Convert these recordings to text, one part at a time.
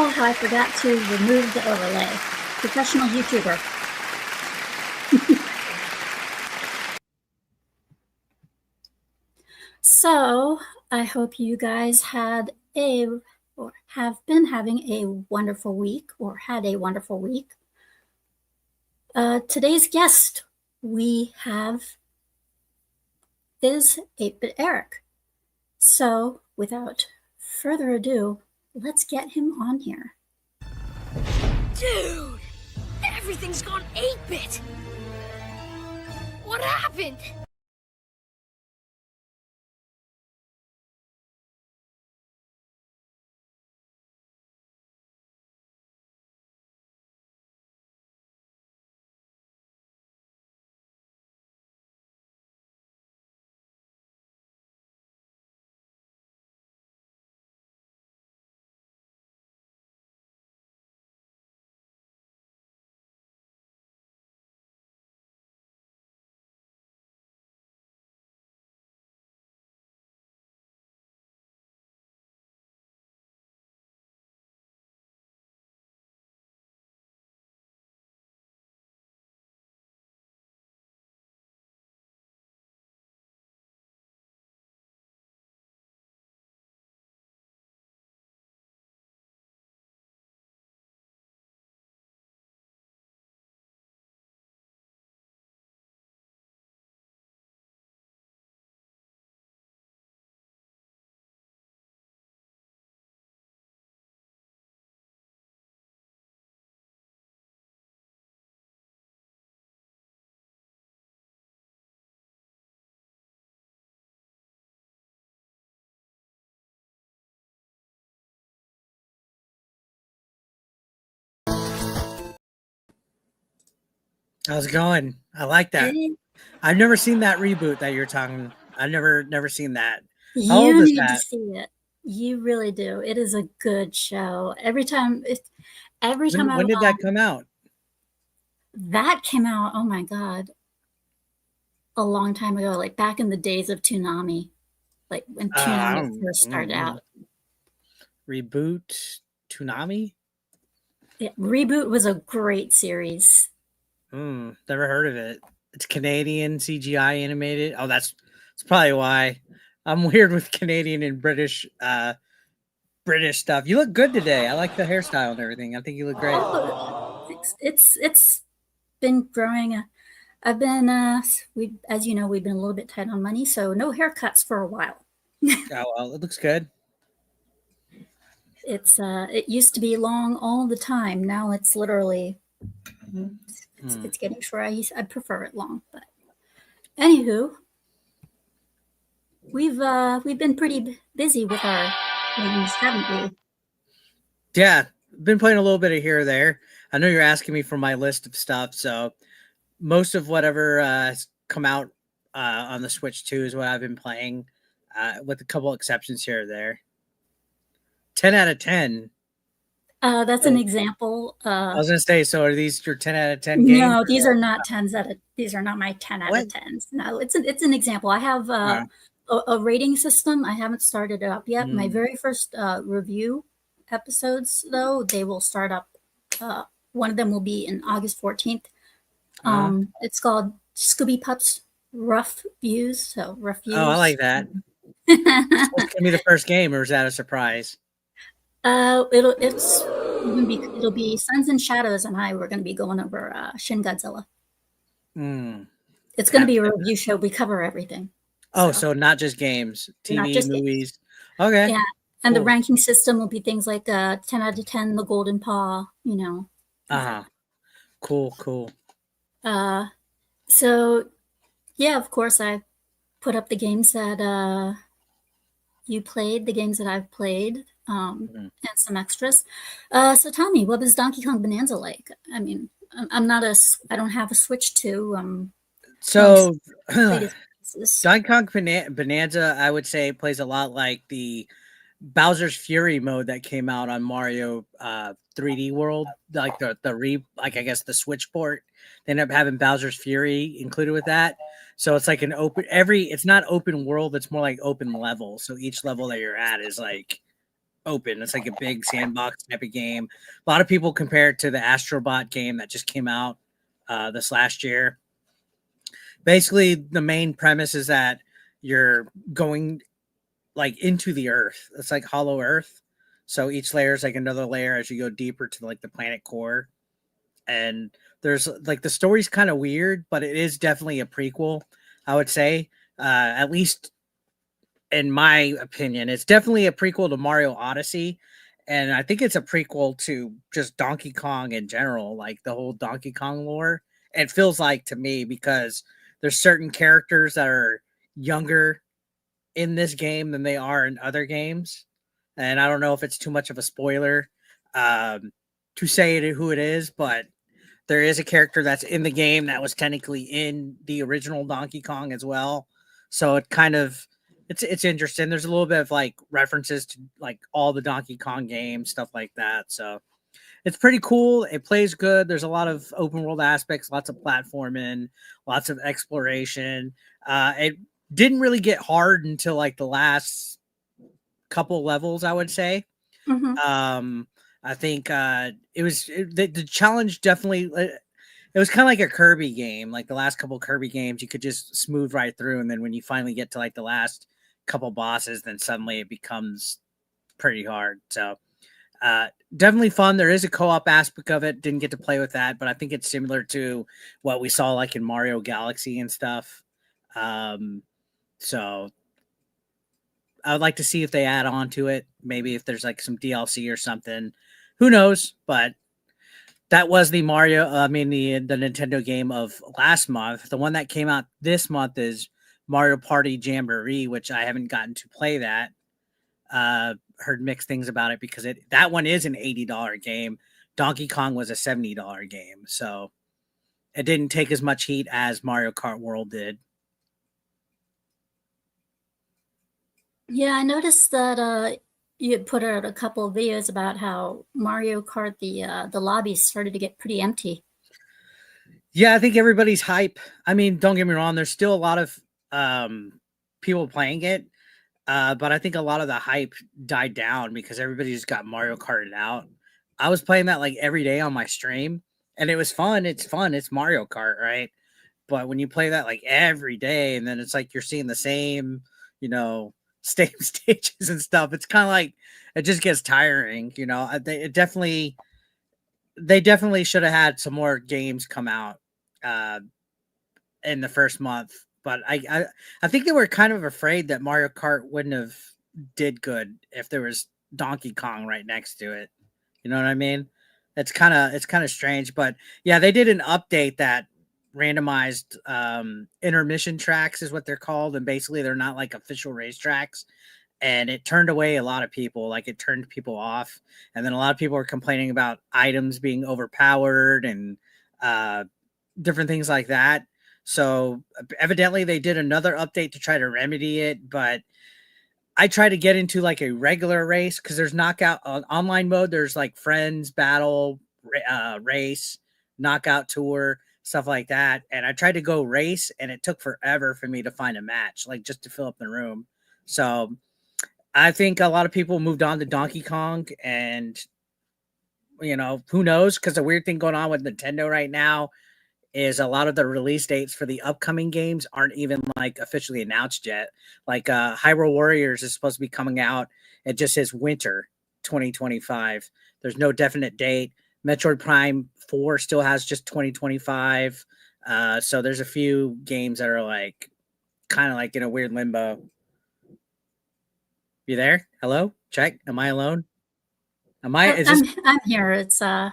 Oh, how I forgot to remove the overlay. Professional YouTuber. So, I hope you guys had or have been having a wonderful week or had a wonderful week. Today's guest we have is 8-Bit Eric. So, without further ado, let's get him on here. Dude! Everything's gone 8-bit! What happened? How's it going? I like that. I've never seen that reboot that you're talking. I've never seen that. How old You is need to that? see it. You really do. It is a good show. Every time When did that come out? that came out, oh my God, a long time ago, like back in the days of Toonami, like when Toonami first started out. Reboot Toonami? Yeah, Reboot was a great series. Never heard of it. It's Canadian CGI animated. Oh, that's probably why. I'm weird with Canadian and British stuff. You look good today. I like the hairstyle and everything. I think you look great. Oh, it's been growing. I've been as you know, we've been a little bit tight on money, so no haircuts for a while. Oh well, it looks good. It used to be long all the time. Now it's literally it's getting short. I prefer it long, but anywho, we've been pretty busy with our games, haven't we? Yeah, been playing a little bit of here or there. I know you're asking me for my list of stuff, so most of whatever has come out on the Switch 2 is what I've been playing, with a couple exceptions here or there. 10 out of 10. That's an example. I was gonna say, so are these your 10 out of 10 games? No, these are not these are not my 10 out of 10s. No, it's an example. I have a rating system. I haven't started it up yet. My very first review episodes, though, they will start up. One of them will be in August 14th. It's called SCOOBYPUP'S Rough Views. So rough views. Oh, I like that. It's supposed to be the first game, or is that a surprise? It'll be Suns and Shadows, and we're going to be going over Shin Godzilla. It's going to be a review show. We cover everything. Oh, so not just games, TV, movies. Okay. Yeah, and the ranking system will be things like 10 out of 10, the Golden Paw. You know. Cool. So, yeah, of course, I put up the games that you played, the games that I've played, and some extras. So tell me, what was Donkey Kong Bonanza like? I mean, I don't have a Switch 2. So Donkey Kong Bonanza, I would say, plays a lot like the Bowser's Fury mode that came out on Mario 3D World, like I guess the Switch port. They ended up having Bowser's Fury included with that. So it's like it's not open world, it's more like open level. So each level that you're at is like open. It's like a big sandbox type of game. A lot of people compare it to the Astrobot game that just came out this last year. Basically, the main premise is that you're going like into the earth. It's like Hollow Earth. So each layer is like another layer as you go deeper to like the planet core. And there's like the story's kind of weird, but it is definitely a prequel, I would say. At least in my opinion, it's definitely a prequel to Mario Odyssey. And I think it's a prequel to just Donkey Kong in general, like the whole Donkey Kong lore. It feels like to me because there's certain characters that are younger in this game than they are in other games. And I don't know if it's too much of a spoiler to say who it is, but there is a character that's in the game that was technically in the original Donkey Kong as well. So it kind of it's interesting. There's a little bit of like references to like all the Donkey Kong games, stuff like that. So it's pretty cool. It plays good. There's a lot of open world aspects, lots of platforming, lots of exploration. It didn't really get hard until like the last couple levels, I would say. I think the challenge definitely. It was kind of like a Kirby game, like the last couple Kirby games. You could just smooth right through, and then when you finally get to like the last couple bosses, then suddenly it becomes pretty hard. So definitely fun. There is a co-op aspect of it. Didn't get to play with that, but I think it's similar to what we saw like in Mario Galaxy and stuff. So I would like to see if they add on to it. Maybe if there's like some DLC or something. Who knows? But that was the Mario. I mean the Nintendo game of last month. The one that came out this month is Mario Party Jamboree, which I haven't gotten to play that. Heard mixed things about it because that one is an $80 game. Donkey Kong was a $70 game, so it didn't take as much heat as Mario Kart World did. Yeah, I noticed that you had put out a couple of videos about how Mario Kart the lobbies started to get pretty empty. Yeah, I think everybody's hype. I mean, don't get me wrong. There's still a lot of people playing it. But I think a lot of the hype died down because everybody just got Mario Karted out. I was playing that like every day on my stream, and it was fun. It's fun. It's Mario Kart, right? But when you play that like every day, and then it's like you're seeing the same, same stages and stuff, it's kind of like it just gets tiring. They definitely should have had some more games come out in the first month. But I think they were kind of afraid that Mario Kart wouldn't have did good if there was Donkey Kong right next to it. You know what I mean? It's kind of strange, but yeah, they did an update that randomized intermission tracks is what they're called, and basically they're not like official racetracks, and it turned away a lot of people. Like it turned people off, and then a lot of people were complaining about items being overpowered and different things like that. So evidently they did another update to try to remedy it, but I try to get into like a regular race because there's knockout online mode. There's like friends, battle, race, knockout tour, stuff like that. And I tried to go race and it took forever for me to find a match, like just to fill up the room. So I think a lot of people moved on to Donkey Kong, and who knows? Because the weird thing going on with Nintendo right now is a lot of the release dates for the upcoming games aren't even like officially announced yet. Like Hyrule Warriors is supposed to be coming out. It just says winter 2025. There's no definite date. Metroid Prime 4 still has just 2025. So there's a few games that are like kind of like in a weird limbo. You there? Hello? Check. Am I alone? Am I? I'm here. It's I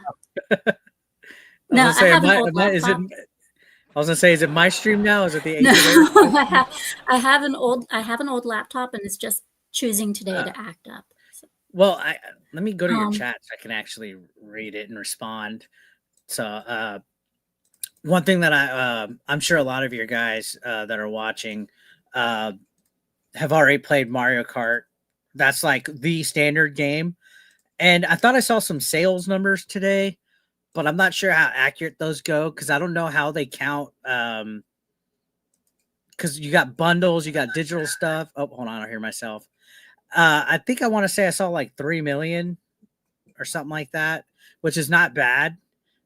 no, was gonna say, I have an old laptop. I was gonna say, is it my stream now? Is it the No, HOA? I have an old laptop, and it's just choosing today to act up. So, Well, let me go to your chat so I can actually read it and respond. So, one thing that I'm sure a lot of your guys that are watching have already played Mario Kart. That's like the standard game, and I thought I saw some sales numbers today, but I'm not sure how accurate those go because I don't know how they count. Because you got bundles, you got digital stuff. Oh, hold on, I hear myself. I think I want to say I saw like 3 million or something like that, which is not bad.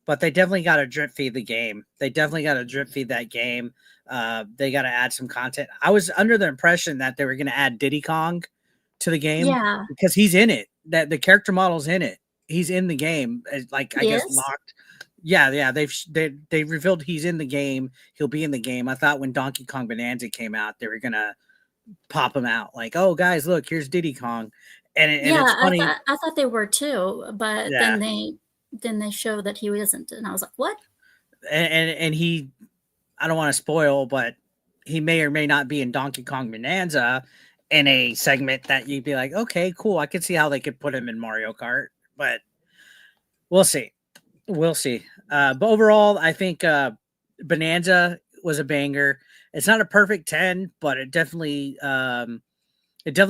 But they definitely got to drip feed the game. They definitely got to drip feed that game. They got to add some content. I was under the impression that they were going to add Diddy Kong to the game Yeah. because he's in it. That the character model's in it. He's in the game. Like I guess Yes. locked. Yeah. They revealed he's in the game. He'll be in the game. I thought when Donkey Kong Bonanza came out, they were gonna pop him out. Like, oh guys, look, here's Diddy Kong. And Yeah, it's funny. I thought they were too, but Yeah. then they show that he wasn't, and I was like, what? And he, I don't want to spoil, but he may or may not be in Donkey Kong Bonanza in a segment that you'd be like, okay, cool. I could see how they could put him in Mario Kart, but we'll see. We'll see. But overall, I think Bonanza was a banger. It's not a perfect 10, but it definitely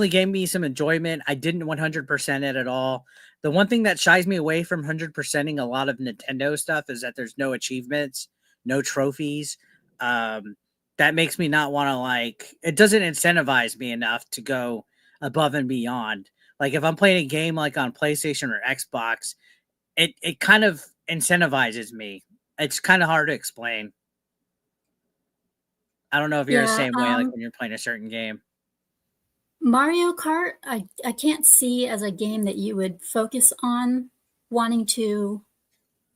gave me some enjoyment. I didn't 100% it at all. The one thing that shies me away from 100%ing a lot of Nintendo stuff is that there's no achievements, no trophies. That makes me not want to like, it doesn't incentivize me enough to go above and beyond. Like if I'm playing a game like on PlayStation or Xbox, it kind of incentivizes me. It's kind of hard to explain. I don't know if you're the same way, like when you're playing a certain game. Mario Kart, I can't see as a game that you would focus on wanting to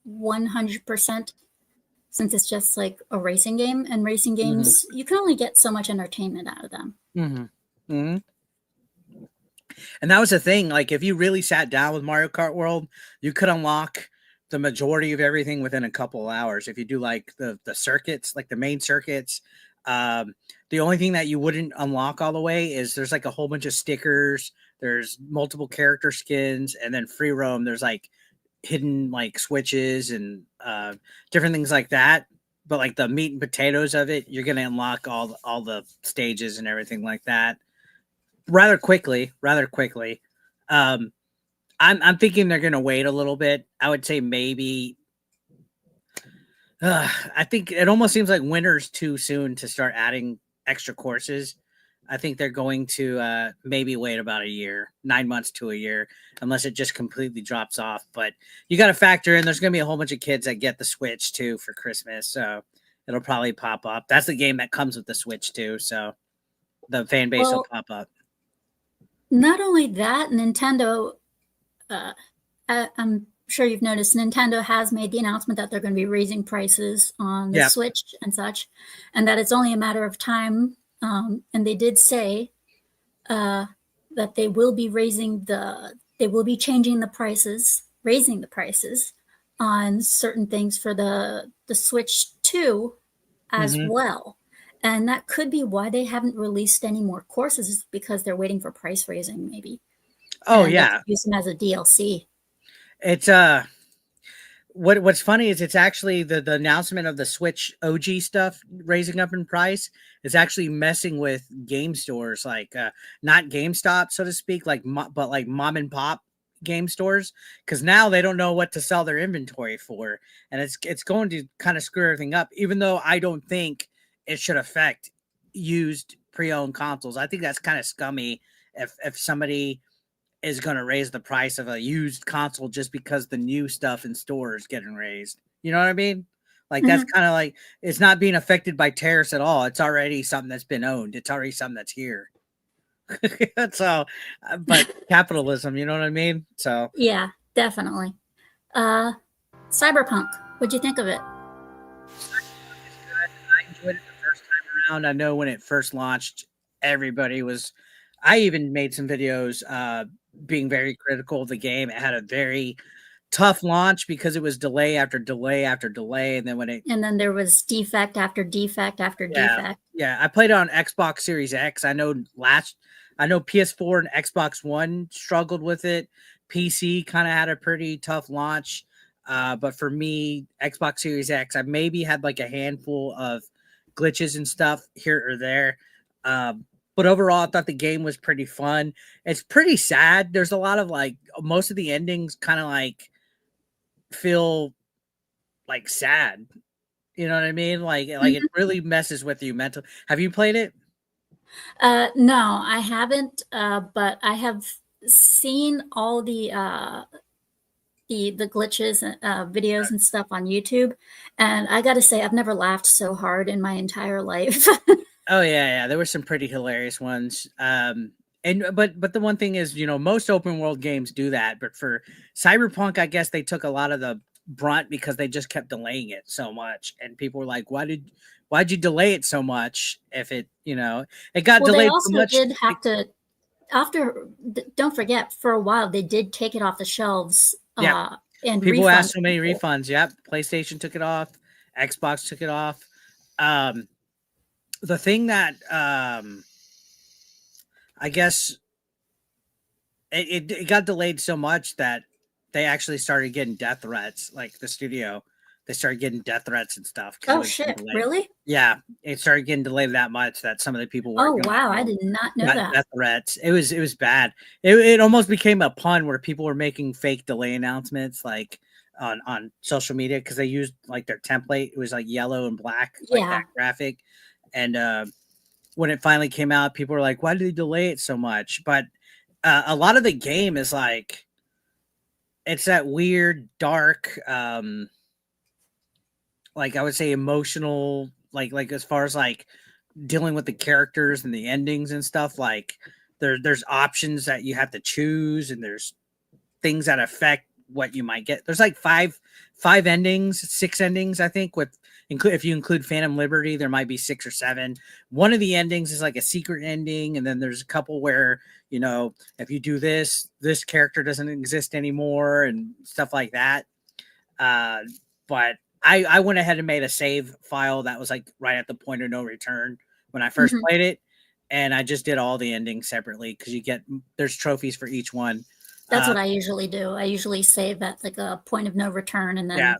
100%, since it's just like a racing game, and racing games, you can only get so much entertainment out of them. And that was the thing. Like if you really sat down with Mario Kart World, you could unlock the majority of everything within a couple of hours. If you do like the circuits, like the main circuits, the only thing that you wouldn't unlock all the way is there's like a whole bunch of stickers. There's multiple character skins, and then free roam. There's like hidden like switches and different things like that. But like the meat and potatoes of it, you're gonna unlock all the stages and everything like that rather quickly. I'm thinking they're gonna wait a little bit. I would say maybe. I think it almost seems like winter's too soon to start adding extra courses. I think they're going to maybe wait about a year, 9 months to a year, unless it just completely drops off. But you got to factor in there's going to be a whole bunch of kids that get the Switch too for Christmas. So it'll probably pop up. That's the game that comes with the Switch too. So the fan base will pop up. Not only that, Nintendo, I'm sure you've noticed, Nintendo has made the announcement that they're going to be raising prices on the Switch and such, and that it's only a matter of time. And they did say that they will be raising changing the prices, raising the prices on certain things for the Switch 2 as well. And that could be why they haven't released any more courses, because they're waiting for price raising, maybe. Oh, yeah. Use them as a DLC. It's what's funny is it's actually the announcement of the Switch OG stuff raising up in price is actually messing with game stores, like not GameStop, so to speak, but like mom and pop game stores, because now they don't know what to sell their inventory for, and it's going to kind of screw everything up. Even though I don't think it should affect used pre-owned consoles, I think that's kind of scummy if somebody is going to raise the price of a used console just because the new stuff in stores is getting raised. You know what I mean? Like that's kind of like, it's not being affected by tariffs at all. It's already something that's been owned. It's already something that's here. So, but capitalism, you know what I mean? So yeah, definitely. Cyberpunk, what'd you think of it? I enjoyed it the first time around. I know when it first launched, I even made some videos being very critical of the game. It had a very tough launch because it was delay after delay after delay, and then there was defect after defect after defect. Yeah, I played it on Xbox Series X. I know PS4 and Xbox One struggled with it. PC kind of had a pretty tough launch, but for me, Xbox Series X, I maybe had like a handful of glitches and stuff here or there. But overall, I thought the game was pretty fun. It's pretty sad. There's a lot of like, most of the endings kind of like feel like sad. You know what I mean? Like it really messes with you mentally. Have you played it? No, I haven't, but I have seen all the glitches and videos and stuff on YouTube, and I gotta say, I've never laughed so hard in my entire life. Oh yeah, there were some pretty hilarious ones. And but the one thing is, most open world games do that, but for Cyberpunk, I guess they took a lot of the brunt because they just kept delaying it so much, and people were like, why'd you delay it so much? If it got Well, they delayed so also much. did have to after. Don't forget, for a while they did take it off the shelves Yeah, and people refund asked so many people. refunds. Yep, PlayStation took it off, Xbox took it off. Um, the thing that I guess it got delayed so much that they actually started getting death threats. Like the studio, they started getting death threats and stuff because it Oh was getting shit! delayed. Really? Yeah, it started getting delayed that much that some of the people Oh working wow! on I it did not know got that. death threats. It was bad. It almost became a pun where people were making fake delay announcements like on social media because they used like their template. It was like yellow and black, like that Yeah. graphic. And when it finally came out, people were like, "Why did they delay it so much?" But a lot of the game is like it's that weird, dark, like I would say emotional, like as far as like dealing with the characters and the endings and stuff. Like there's options that you have to choose, and there's things that affect what you might get. There's like five endings, six endings, I think, with if you include Phantom Liberty, there might be 6 or 7. One of the endings is like a secret ending, and then there's a couple where, if you do this character doesn't exist anymore and stuff like that. But I went ahead and made a save file that was like right at the point of no return when I first Mhm. played it, and I just did all the endings separately because there's trophies for each one. That's what I usually do. I usually save at like a point of no return, and Yeah.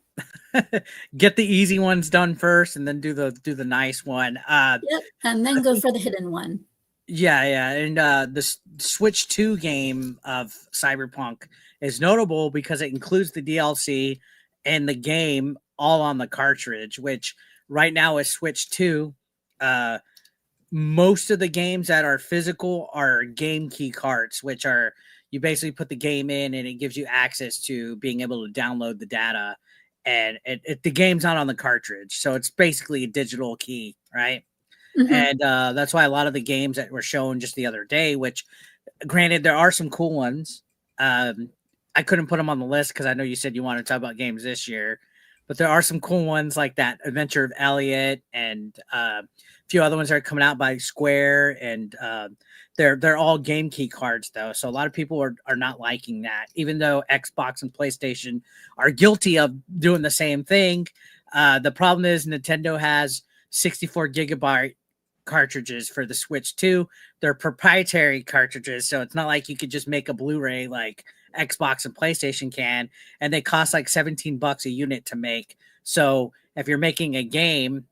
then Get the easy ones done first and then do the nice one. yep, and then go for the hidden one. Yeah, and the Switch 2 game of Cyberpunk is notable because it includes the DLC and the game all on the cartridge, which right now is Switch 2. Most of the games that are physical are game key cards, which are you basically put the game in and it gives you access to being able to download the data, and the game's not on the cartridge, so it's basically a digital key, right? Mhm. And that's why a lot of the games that were shown just the other day, which granted there are some cool ones, I couldn't put them on the list because I know you said you want to talk about games this year, but there are some cool ones like that Adventure of Elliot and a few other ones that are coming out by Square, and they're all game key cards though, so a lot of people are not liking that, even though Xbox and PlayStation are guilty of doing the same thing. The problem is Nintendo has 64 gigabyte cartridges for the Switch 2. They're proprietary cartridges, so it's not like you could just make a Blu-ray like Xbox and PlayStation can, and they cost like $17 a unit to make. So if you're making a game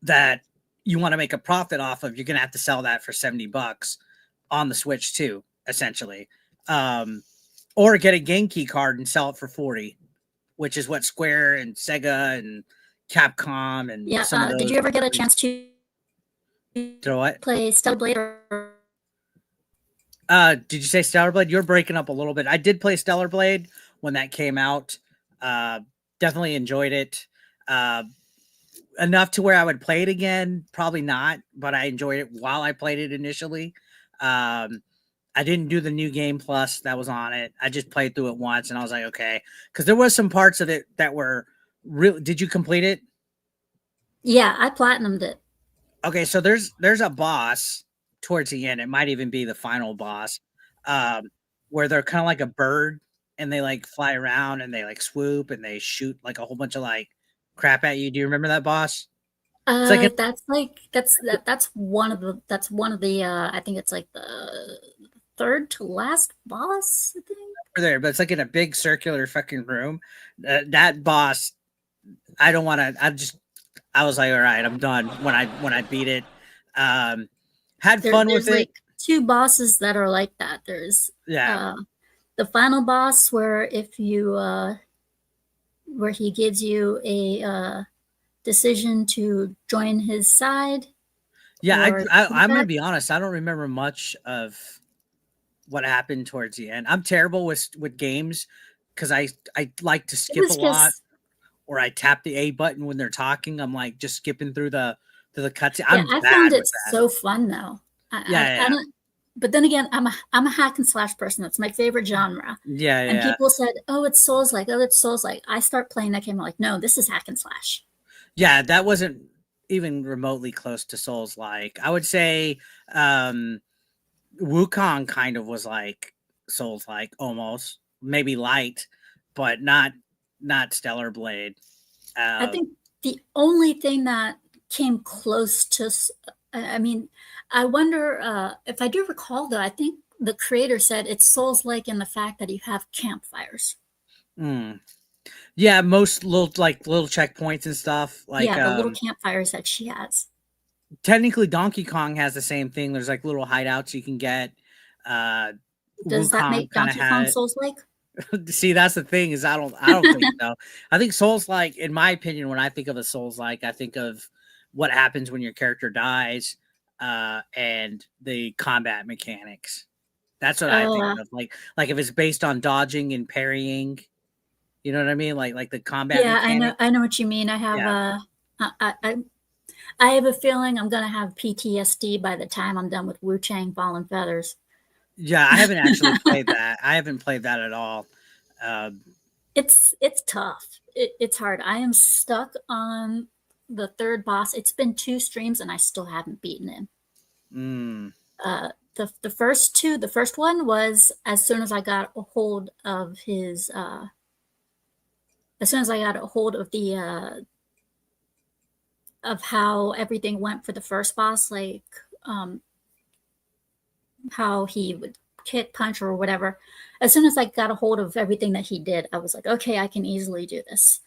that you want to make a profit off of, you're gonna have to sell that for $70 on the Switch 2, essentially. Or get a game key card and sell it for 40, which is what Square and Sega and Capcom and Yeah. some of Did those you ever get a companies chance to do. What? play Stellar Blade? Or... Did you say Stellar Blade? You're breaking up a little bit. I did play Stellar Blade when that came out. Uh, Definitely enjoyed it. Enough to where I would play it again. Probably not, but I enjoyed it while I played it initially. I didn't do the new game plus that was on it. I just played through it once and I was like, okay. Because there was some parts of it that were real. Did you complete it? Yeah, I platinumed it. Okay, so there's a boss towards the end. It might even be the final boss, where they're kind of like a bird and they like fly around and they like swoop and they shoot like a whole bunch of like crap at you. Do you remember that boss? It's like That's like that's one of the I think it's like the third to last boss, I think. there, but it's like in a big circular fucking room. That boss, I don't want to. I was like, all right, I'm done when I beat it. Had fun with There's it. like two bosses that are like that. There's Yeah, the final boss where if you where he gives you a decision to join his side, Yeah, or I'm gonna that. be honest. I don't remember much of what happened towards the end. I'm terrible with games because I like to It skip a was lot, just, or I tap the A button when they're talking. I'm like just skipping through the cutscene. yeah, I'm I found bad it with that. so fun though. I Yeah, don't, but then again, I'm a hack and slash person. That's my favorite genre. yeah, And yeah, people said, "Oh, it's Souls like. Oh, it's Souls like." I start playing that game. I'm like, no, this is hack and slash. yeah. That wasn't even remotely close to Souls like. I would say Wukong kind of was like Souls like almost, maybe light, but not Stellar Blade. I Uh, think the only thing that came close to, I mean, I wonder if I do recall though. I think the creator said it's Souls like in the fact that you have campfires. mm. Yeah, most little checkpoints and stuff. Like Yeah, the little campfires that she has. technically Donkey Kong has the same thing. There's like little hideouts you can get. Uh Does that Wukong make kind of Donkey had Kong it. Souls like? See, that's the thing is I don't think so. I think Souls like, in my opinion, when I think of a Souls like, I think of what happens when your character dies, and the combat mechanics. That's what I think Uh, of. Like if it's based on dodging and parrying, you know what I mean? Like the combat yeah, mechanic. I know what you mean. I have Yeah. I have a feeling I'm gonna have PTSD by the time I'm done with Wu Chang Fallen Feathers. Yeah, I haven't actually played that. I haven't played that at all. Um, It's tough. It's hard. I am stuck on the third boss. It's been 2 streams and I still haven't beaten him. mm, The first two, the first one was as soon as I got a hold of his as soon as I got a hold of the of how everything went for the first boss, like um how he would kick, punch, or whatever. As soon as I got a hold of everything that he did, I was like, okay, I can easily do this.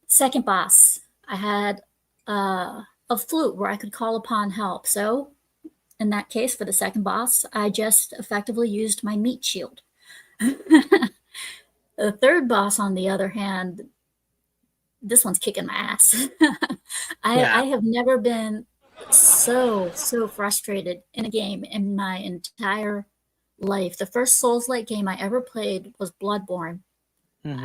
Second boss, I had a flute where I could call upon help. So, in that case, for the second boss, I just effectively used my meat shield. The third boss, on the other hand, this one's kicking my ass. yeah. I have never been so frustrated in a game in my entire life. The first Souls-like game I ever played was Bloodborne.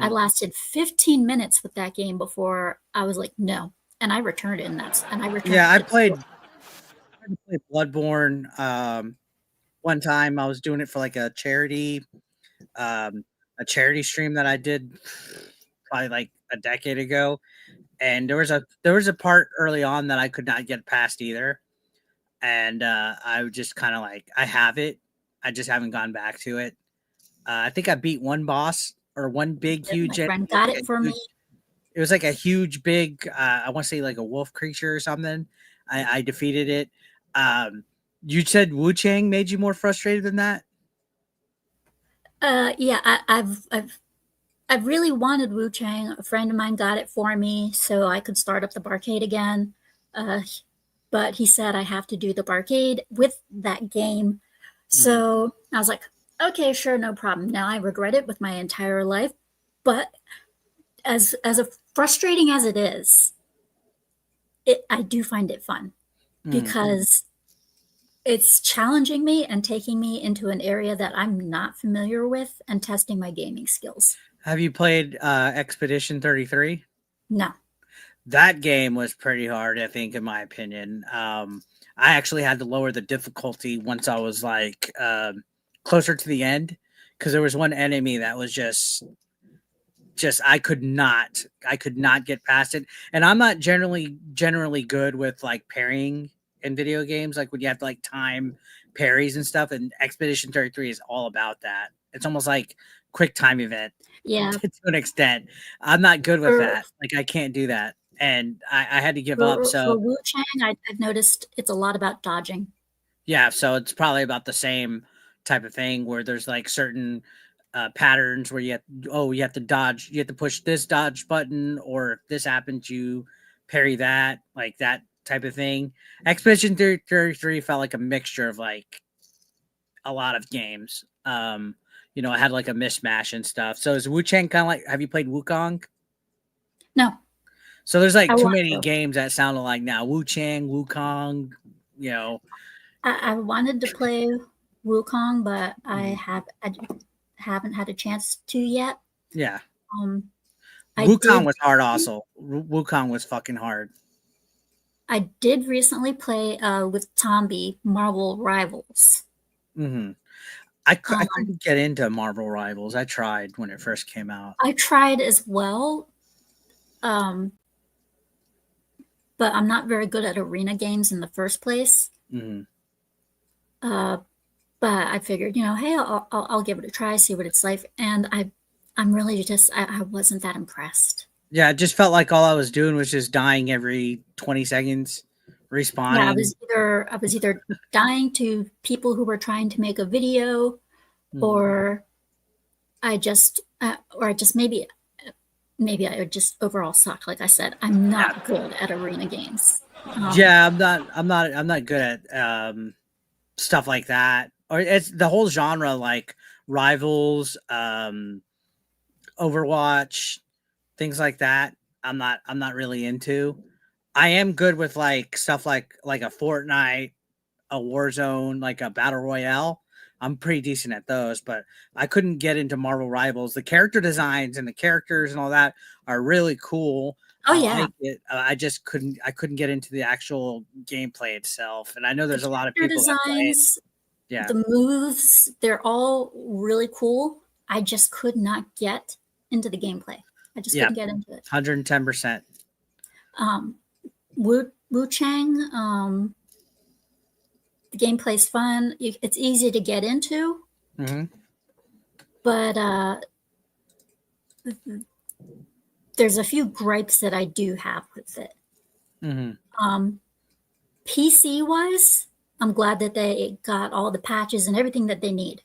I Hmm. lasted 15 minutes with that game before I was like, no. And I returned it, and I returned Yeah, it to the store. I played Bloodborne. One time I was doing it for like um, a charity stream that I did probably like a decade ago, and there was a part early on that I could not get past either, and I was just kind of like, I have it, I just haven't gone back to it. I think I beat one boss or one big Yep, my huge enemy, friend like got a it for me. huge, it was like a huge big, I want to say like a wolf creature or something. I defeated it. Um, you said Wu Chang made you more frustrated than that? Yeah, I've really wanted Wu Chang. A friend of mine got it for me so I could start up the barcade again. Uh, but he said I have to do the barcade with that game. Mhm. So I was like, okay, sure, no problem. Now I regret it with my entire life. But as a frustrating as it is, I do find it fun Mhm. because it's challenging me and taking me into an area that I'm not familiar with and testing my gaming skills. Have you played Expedition 33? No. That game was pretty hard, I think, in my opinion. I actually had to lower the difficulty once I was like closer to the end, because there was one enemy that was just I could not get past it. And I'm not generally good with like parrying in video games, like when you have to like time parries and stuff. And Expedition 33 is all about that. It's almost like quick time event Yeah. to an extent. I'm not good with For that. Like I can't do that. And I had to give up. for So Wu Chang, I've noticed it's a lot about dodging. yeah, so it's probably about the same type of thing where there's like certain patterns where you have to dodge, you have to push this dodge button, or if this happens, you parry that, like that type of thing. Expedition 33 felt like a mixture of like a lot of games. I had like a mishmash and stuff. So is Wu Chang kind of like, have you played Wukong? No, So there's I like too want many to. games that sound alike now. Wu Chang, Wukong. you know. I wanted to play Wukong, but I Mhm. haven't had a chance to yet. Yeah. I Wukong did was hard also. Wukong was fucking hard. I did recently play with Tombi Marvel Rivals. Mm-hmm. I Um, couldn't get into Marvel Rivals. I tried when it first came out. I tried as well, um, but I'm not very good at arena games in the first place. Mm-hmm. Uh, but I figured, hey, I'll give it a try, see what it's like, and I'm really just I wasn't that impressed. Yeah, it just felt like all I was doing was just dying every 20 seconds, Yeah, respawning. I was either dying to people who were trying to make a video, Mm-hmm. or I just maybe I just overall suck. Like I said, I'm not good at arena games. Yeah, I'm not good at stuff like that. Or it's the whole genre, like Rivals, Overwatch, things like that. I'm not really into. I am good with like stuff like a Fortnite, a Warzone, like a battle royale. I'm pretty decent at those, but I couldn't get into Marvel Rivals. The character designs and the characters and all that are really cool. Oh I yeah, like it. I just couldn't get into the actual gameplay itself. And I know the there's a lot of character people that play it. designs, Yeah. the moves, they're all really cool. I just could not get into the gameplay. I just Yeah. couldn't get into it. 110%. Wu Chang, the gameplay's fun. It's easy to get into, Mm-hmm. but there's a few gripes that I do have with it. Mm-hmm. PC wise, I'm glad that they got all the patches and everything that they need.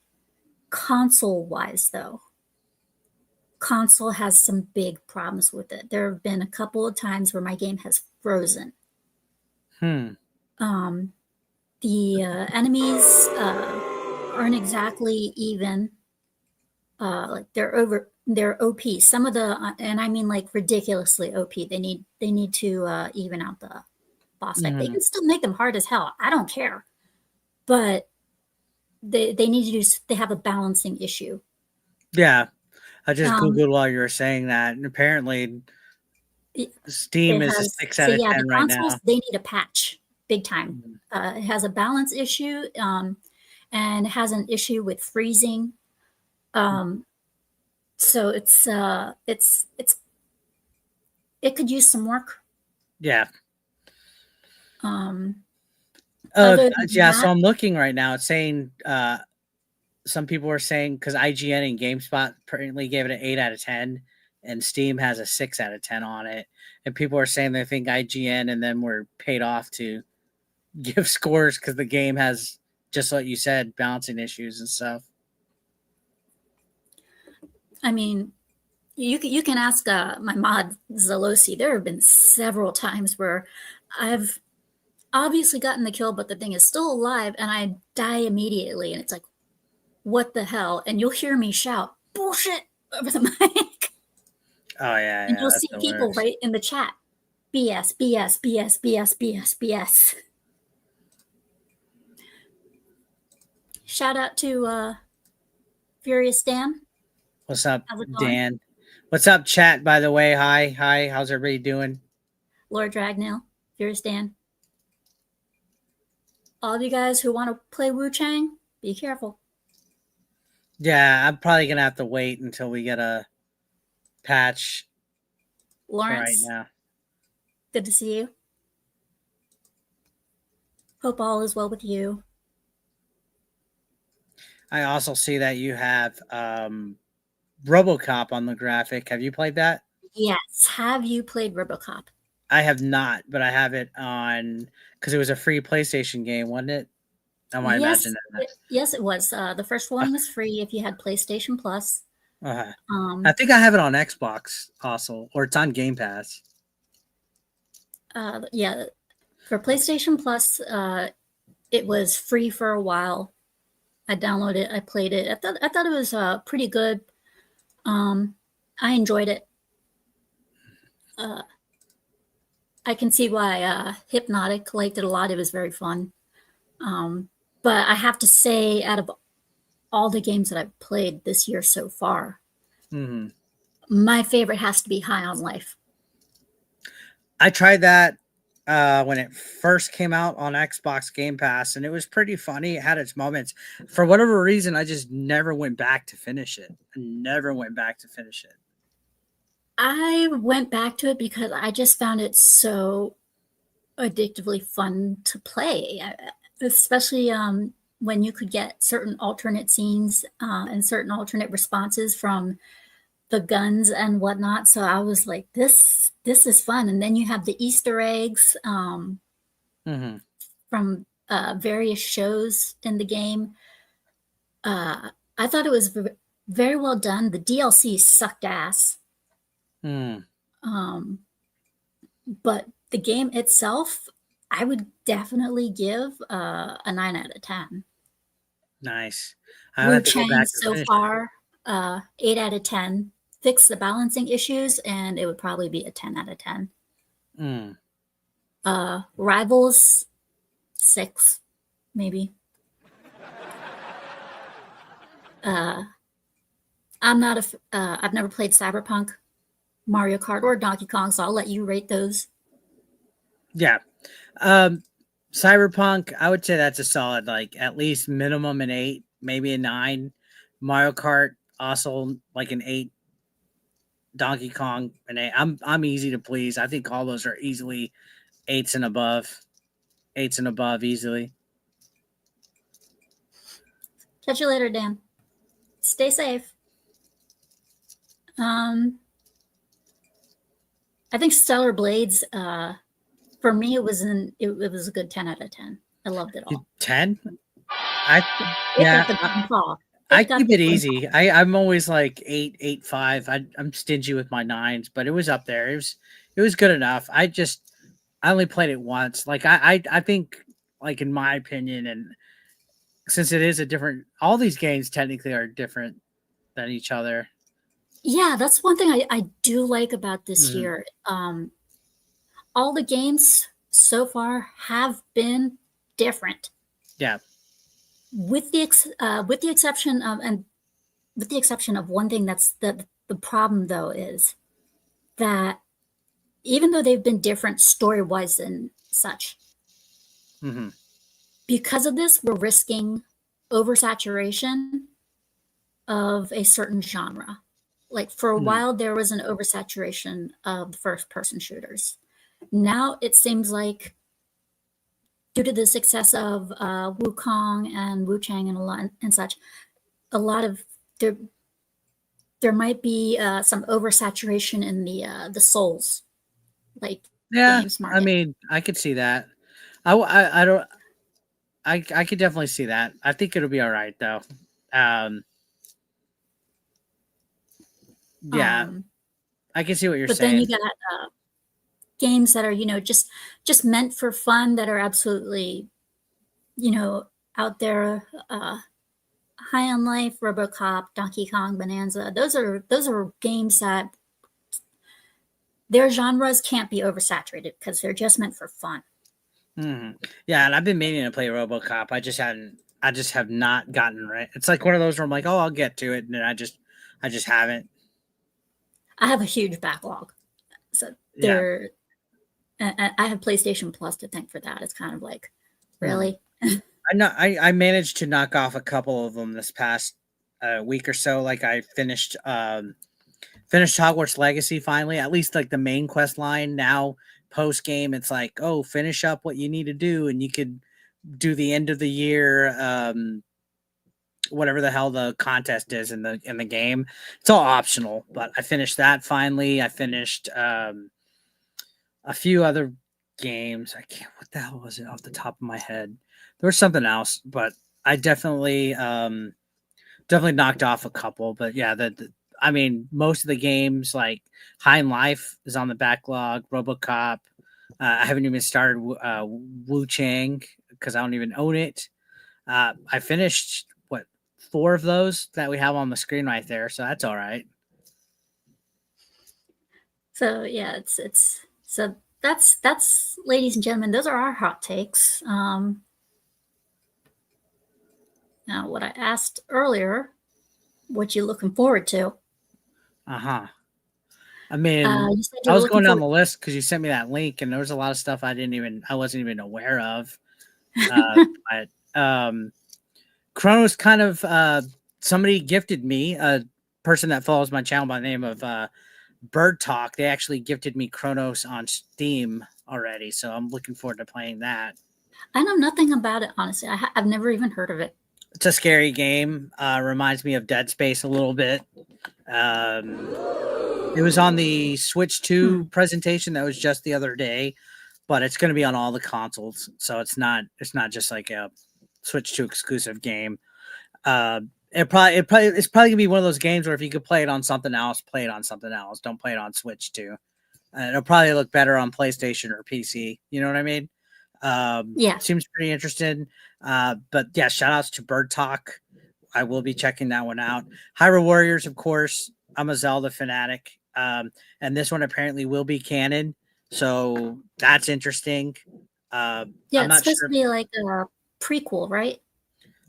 Console wise, though, console has some big problems with it. There have been a couple of times where my game has frozen. Hmm. The enemies aren't exactly even. Like they're OP. Some of the and I mean like ridiculously OP. They need to even out the boss fight. They Mm-hmm. can still make them hard as hell. I don't care, but they need to do. They have a balancing issue. Yeah. I just Um, Googled while you were saying that. And apparently it, Steam it is a has 6 so out of yeah, the 10 right consoles now. they need a patch big time. Mm-hmm. It has a balance issue, and it has an issue with freezing. So it could use some work. Yeah. Um, other than Yeah. So that, I'm looking right now. It's saying some people are saying because IGN and GameSpot apparently gave it an 8 out of 10, and Steam has a 6 out of 10 on it. And people are saying they think IGN and then we're paid off to give scores because the game has, just like you said, balancing issues and stuff. I mean, you can ask my mod Zalosi. There have been several times where I've obviously gotten the kill, but the thing is still alive, and I die immediately, and it's like, what the hell? And you'll hear me shout bullshit over the mic, Oh yeah, and yeah, you'll that's see the people worst. right in the chat, BS, BS, BS, BS, BS, BS. Shout out to Furious Dan. What's up, How's it going? Dan? What's up, chat? By the way, hi. How's everybody doing? Lord Dragneel, Furious Dan. All of you guys who want to play Wu Chang, be careful. Yeah, I'm probably gonna have to wait until we get a patch. Lawrence, Right now. good to see you. Hope all is well with you. I also see that you have RoboCop on the graphic. Have you played that? Yes. Have you played RoboCop? I have not, but I have it on because it was a free PlayStation game, wasn't it? I might imagine that. Yes, it was. The first one was free if you had PlayStation Plus. I Um, think I have it on Xbox also, or it's on Game Pass. yeah, for PlayStation Plus, it was free for a while. I downloaded it. I played it. I thought it was pretty good. I enjoyed it. I can see why Hypnotic liked it a lot. It was very fun. But I have to say, out of all the games that I've played this year so far, my favorite has to be High on Life. I tried that when it first came out on Xbox Game Pass, and it was pretty funny. It had its moments. For whatever reason, I just never went back to finish it. I went back to it because I just found it so addictively fun to play, especially when you could get certain alternate scenes and certain alternate responses from the guns and whatnot. So I was like, this is fun. And then you have the Easter eggs from various shows in the game. I thought it was very well done. The DLC sucked ass. But the game itself, I would definitely give a 9 out of 10. Nice. Wu Chang so far, 8 out of 10. Fix the balancing issues, and it would probably be a 10 out of 10. Rivals, 6, maybe. I've never played Cyberpunk, Mario Kart, or Donkey Kong, so I'll let you rate those. Yeah. Cyberpunk, I would say that's a solid, like at least minimum an 8, maybe a 9. Mario Kart, also like an 8. Donkey Kong, an 8. I'm easy to please. I think all those are easily 8s and above. 8s and above easily. Catch you later, Dan. Stay safe. I think Stellar Blades, for me, it was a good 10 out of 10. I loved it all. 10? I keep it easy. I'm always like 8, 8.5. I'm stingy with my 9s, but it was up there. It was good enough. I only played it once. Like I think, like in my opinion, and since it is all these games technically are different than each other. Yeah, that's one thing I do like about this year. All the games so far have been different. Yeah. With the exception of one thing, that's the problem though, is that even though they've been different story-wise and such, because of this, we're risking oversaturation of a certain genre. Like for a while, there was an oversaturation of the first-person shooters. Now it seems like, due to the success of Wukong and Wu Chang and such, a lot of there might be some oversaturation in the Souls, like games market. I mean, I could see that. I could definitely see that. I think it'll be all right though. Yeah, I can see what you're saying. But then you got games that are, just meant for fun, that are absolutely, out there. High on Life, RoboCop, Donkey Kong, Bonanza. Those are games that their genres can't be oversaturated because they're just meant for fun. Yeah, and I've been meaning to play RoboCop. I just have not gotten right. It's like one of those where I'm like, oh, I'll get to it, and then I just haven't. I have a huge backlog, so I have PlayStation Plus to thank for that. It's kind of like, really. I managed to knock off a couple of them this past week or so. Like I finished Hogwarts Legacy finally, at least like the main quest line. Now post game, it's like, oh, finish up what you need to do, and you could do the end of the year, whatever the hell the contest is in the game. It's all optional, but I finished that finally. I finished a few other games. What the hell was it off the top of my head? There was something else, but I definitely knocked off a couple. But yeah, I mean, most of the games, like High on Life is on the backlog. RoboCop. I haven't even started Wu Chang because I don't even own it. I finished 4 of those that we have on the screen right there, so that's all right. So yeah, so that's ladies and gentlemen, those are our hot takes. Now, what I asked earlier, what you looking forward to? I mean, You said I you were was going looking down forward. the list because you sent me that link, and there was a lot of stuff I wasn't even aware of. But Chronos kind of somebody gifted me, a person that follows my channel by the name of Bird Talk. They actually gifted me Chronos on Steam already, so I'm looking forward to playing that. I know nothing about it, honestly. I've never even heard of it. It's a scary game. Reminds me of Dead Space a little bit. It was on the Switch 2 presentation that was just the other day, but it's going to be on all the consoles, so it's not just like a Switch 2 exclusive game. It's probably gonna be one of those games where if you could play it on something else, play it on something else. Don't play it on Switch 2. It'll probably look better on PlayStation or PC. You know what I mean? Yeah. Seems pretty interesting. But yeah, shout outs to Bird Talk. I will be checking that one out. Hyrule Warriors, of course. I'm a Zelda fanatic. And this one apparently will be canon. So that's interesting. Yeah, I'm it's not supposed sure. to be like a prequel, right?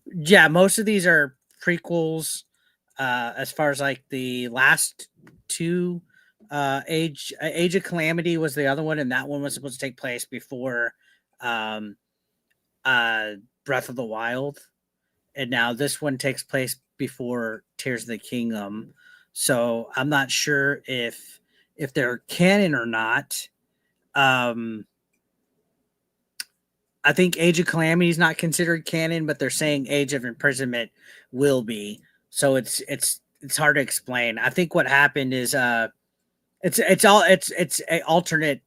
Yeah, most of these are prequels. As far as like the last two, Age of Calamity was the other one, and that one was supposed to take place before Breath of the Wild, and now this one takes place before Tears of the Kingdom. So I'm not sure if they're canon or not. I think Age of Calamity is not considered canon, but they're saying Age of Imprisonment will be. So it's hard to explain. I think what happened is it's an alternate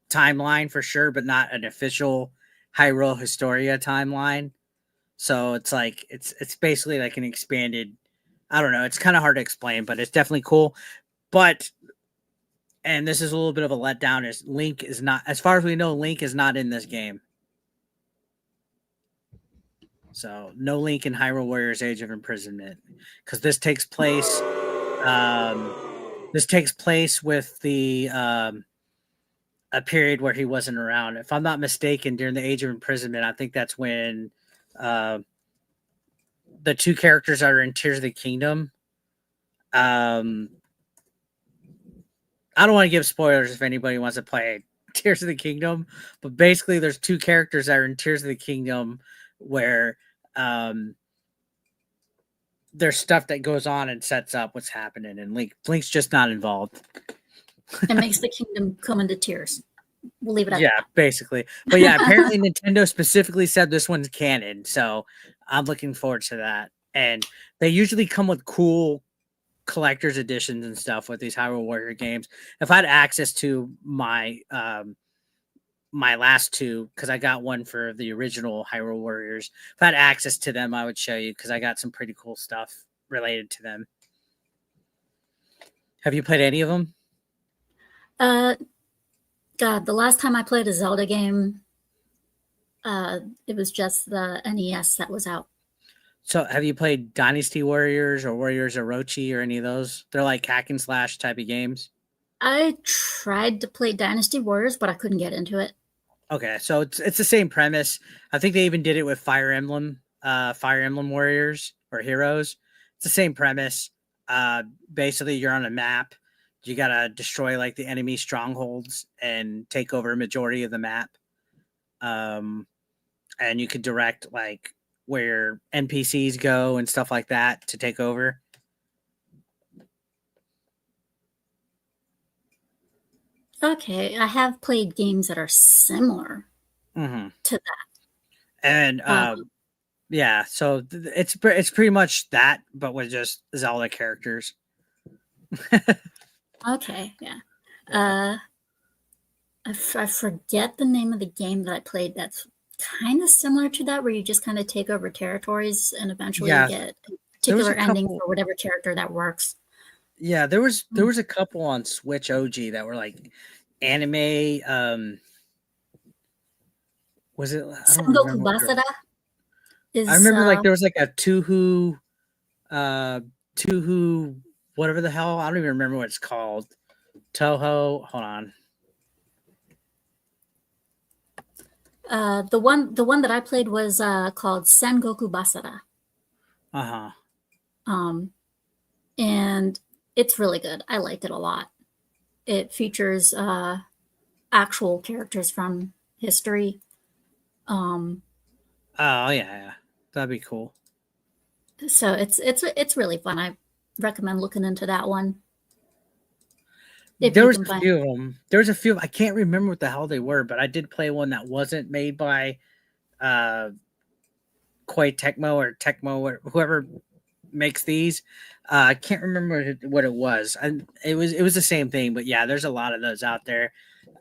timeline for sure, but not an official Hyrule Historia timeline. So it's like it's basically like an expanded. I don't know. It's kind of hard to explain, but it's definitely cool. But and this is a little bit of a letdown. Is Link is not, as far as we know, Link is not in this game. So no Link in Hyrule Warriors Age of Imprisonment, because this takes place. This takes place with the a period where he wasn't around. If I'm not mistaken, during the Age of Imprisonment, I think that's when the two characters that are in Tears of the Kingdom. I don't want to give spoilers if anybody wants to play Tears of the Kingdom, but basically there's two characters that are in Tears of the Kingdom where there's stuff that goes on and sets up what's happening, and Link's just not involved. It makes the kingdom come into tears. We'll leave it at that. Basically. But yeah, apparently Nintendo specifically said this one's canon, so I'm looking forward to that. And they usually come with cool collector's editions and stuff with these Hyrule Warrior games. If I had access to my my last two, because I got one for the original Hyrule Warriors, if I had access to them, I would show you, because I got some pretty cool stuff related to them. Have you played any of them? God, the last time I played a Zelda game, it was just the NES that was out. So have you played Dynasty Warriors or Warriors Orochi or any of those? They're like hack and slash type of games. I tried to play Dynasty Warriors, but I couldn't get into it. Okay, so it's the same premise. I think they even did it with Fire Emblem Warriors or Heroes. It's the same premise. Basically, you're on a map. You gotta destroy like the enemy strongholds and take over a majority of the map. And you could direct like where NPCs go and stuff like that to take over. Okay, I have played games that are similar to that. And yeah, so it's pretty much that, but with just Zelda characters. Okay, yeah. I forget the name of the game that I played that's kind of similar to that, where you just kind of take over territories and eventually you get a particular ending for whatever character that works. Yeah, there was a couple on Switch OG that were like anime. Was it? I don't remember. I remember like there was like a Tuhu, whatever the hell. I don't even remember what it's called. Toho. Hold on. The one that I played was called Sengoku Basara. Uh-huh. And it's really good. I liked it a lot. It features actual characters from history. Oh yeah. That'd be cool. So it's really fun. I recommend looking into that one. If There you was can a find few of them. There was a few. I can't remember what the hell they were, but I did play one that wasn't made by Koei Tecmo or Tecmo or whoever makes these. I can't remember what it was. And it was the same thing, but yeah, there's a lot of those out there.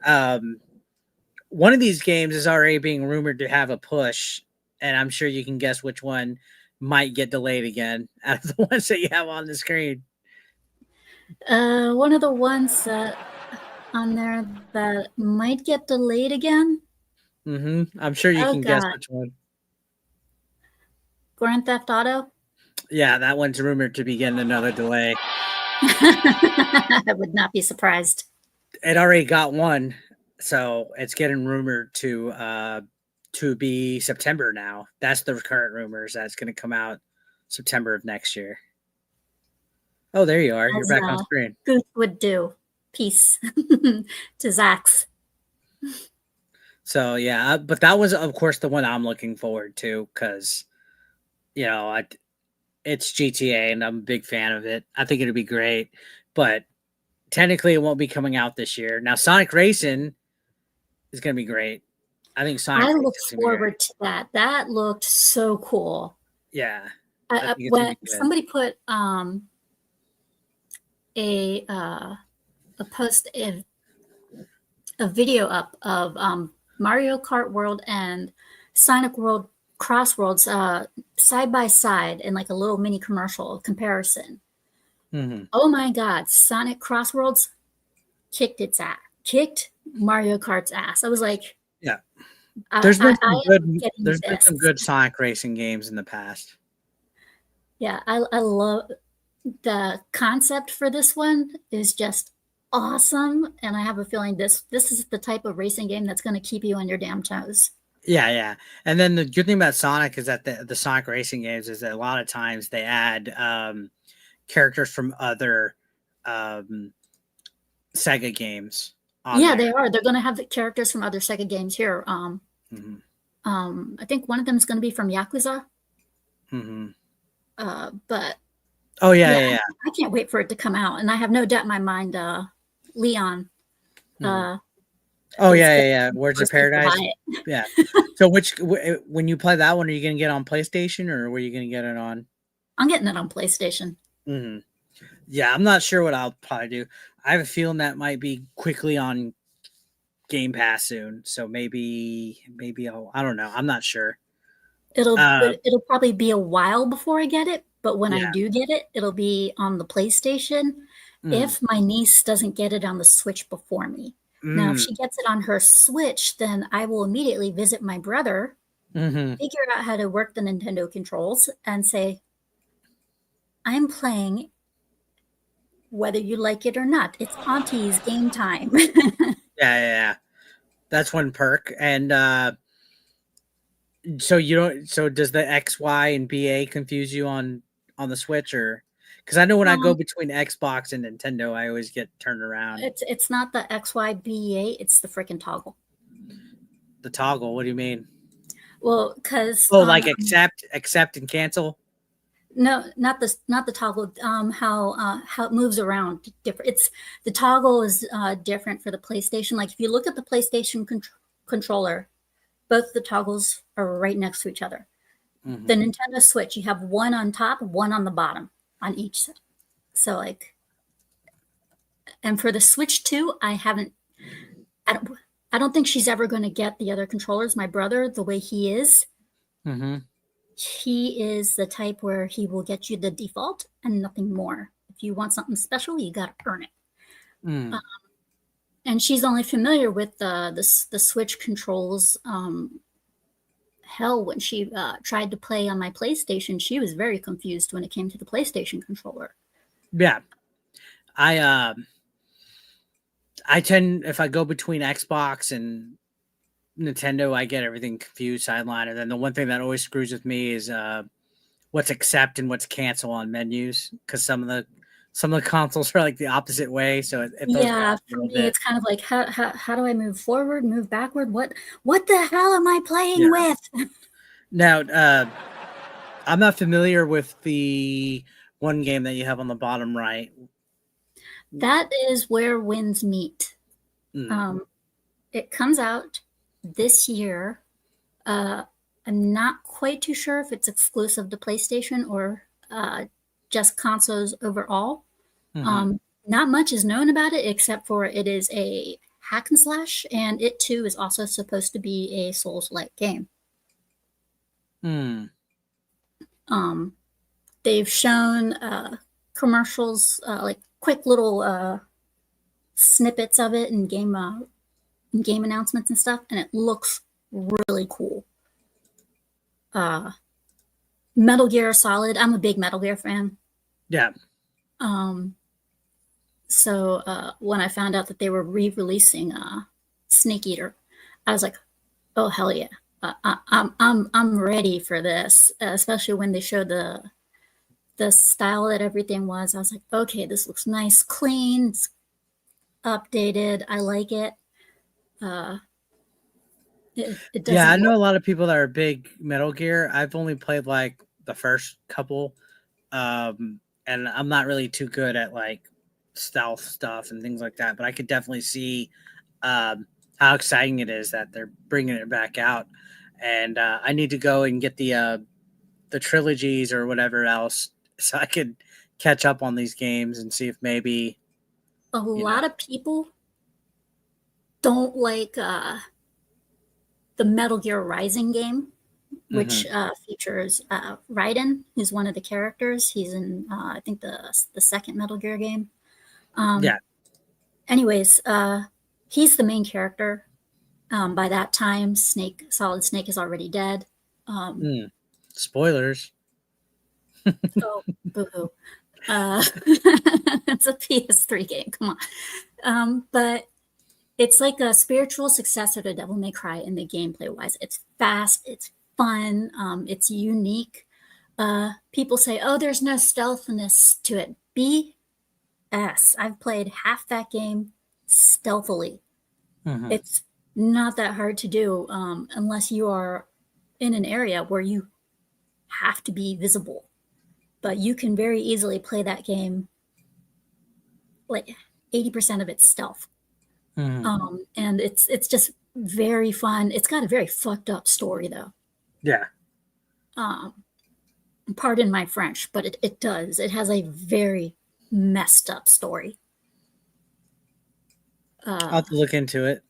One of these games is already being rumored to have a push, and I'm sure you can guess which one might get delayed again out of the ones that you have on the screen. one of the ones on there that might get delayed again. I'm sure you Oh can guess God, which one. Grand Theft Auto. Yeah, that one's rumored to be getting another delay. I would not be surprised. It already got one, so it's getting rumored to be September now. That's the current rumors that it's going to come out September of next year. Oh, there you are. You're As back on screen. Goose would do. Peace to Zax. So yeah, but that was of course the one I'm looking forward to because it's GTA and I'm a big fan of it. I think it'll be great, but technically it won't be coming out this year. Now Sonic Racing is going to be great. I think Sonic. I look forward to that. That looked so cool. Yeah. When somebody put a post a video up of Mario Kart World and Sonic World Crossworlds side by side in like a little mini commercial comparison. Oh my God, Sonic Crossworlds kicked its ass, kicked Mario Kart's ass. I was like, yeah. There's been some good Sonic racing games in the past. Yeah, I love the concept for this one is just awesome, and I have a feeling this is the type of racing game that's going to keep you on your damn toes. Yeah. And then the good thing about Sonic is that the Sonic racing games is that a lot of times they add characters from other Sega games. Yeah, they are. They're going to have the characters from other Sega games here. I think one of them is going to be from Yakuza. But yeah. I can't wait for it to come out, and I have no doubt in my mind, Leon. Words of Paradise. Yeah. So when you play that one, are you going to get on PlayStation or were you going to get it on? I'm getting it on PlayStation. Yeah, I'm not sure what I'll probably do. I have a feeling that might be quickly on Game Pass soon. So maybe I don't know. I'm not sure. It'll probably be a while before I get it, but when I do get it, it'll be on the PlayStation. If my niece doesn't get it on the Switch before me. Now, if she gets it on her Switch, then I will immediately visit my brother, figure out how to work the Nintendo controls, and say, I'm playing whether you like it or not. It's Auntie's game time. Yeah. That's one perk. And so does the X, Y, and BA confuse you on the Switch, or because I know when I go between Xbox and Nintendo, I always get turned around. It's not the XYBA, it's the freaking toggle. The toggle? What do you mean? Well, because like accept and cancel. No, not the toggle. How it moves around different. It's the toggle is different for the PlayStation. Like if you look at the PlayStation controller, both the toggles are right next to each other. The Nintendo Switch, you have one on top, one on the bottom on each side. So like, and for the Switch 2, I don't think she's ever going to get the other controllers. My brother, the way he is, he is the type where he will get you the default and nothing more. If you want something special, you got to earn it. And she's only familiar with the Switch controls. Hell, when she tried to play on my PlayStation, she was very confused when it came to the PlayStation controller. Yeah. I tend, if I go between Xbox and Nintendo, I get everything confused, sideline. And then the one thing that always screws with me is what's accept and what's cancel on menus, because some of the consoles are like the opposite way. So it throws me Yeah, off a for little me, bit. it's kind of like how do I move forward, move backward? What the hell am I playing Yeah. with? Now, I'm not familiar with the one game that you have on the bottom right. That is where winds meet. Mm. It comes out this year. I'm not quite too sure if it's exclusive to PlayStation or just consoles overall. Mm-hmm. Not much is known about it except for it is a hack and slash, and it too is also supposed to be a Souls-like game. Mm. They've shown commercials, like quick little snippets of it and game announcements and stuff, and it looks really cool. Metal Gear Solid. I'm a big Metal Gear fan. Yeah. So when I found out that they were re-releasing Snake Eater, I was like, "Oh hell yeah! I'm ready for this." Especially when they showed the style that everything was. I was like, "Okay, this looks nice, clean, it's updated. I like it." It Yeah, I doesn't know look. a lot of people that are big Metal Gear. I've only played like the first couple, and I'm not really too good at like stealth stuff and things like that. But I could definitely see how exciting it is that they're bringing it back out. And I need to go and get the trilogies or whatever else, so I could catch up on these games and see if maybe A you know. lot of people don't like the Metal Gear Rising game, which Mm-hmm. features Raiden, who's one of the characters. He's in, I think, the second Metal Gear game. Yeah. Anyways, he's the main character. By that time, Solid Snake is already dead. Mm. Spoilers. Oh, boo-hoo. It's a PS3 game. Come on. But it's like a spiritual successor to Devil May Cry in the gameplay wise. It's fast, it's fun, it's unique. People say, "Oh, there's no stealthiness to it." BS. I've played half that game stealthily. Mm-hmm. It's not that hard to do unless you are in an area where you have to be visible. But you can very easily play that game like 80% of it's stealth. Mm-hmm. And it's just very fun. It's got a very fucked up story though. Yeah. Pardon my French, but it does. It has a very messed up story. I'll have to look into it.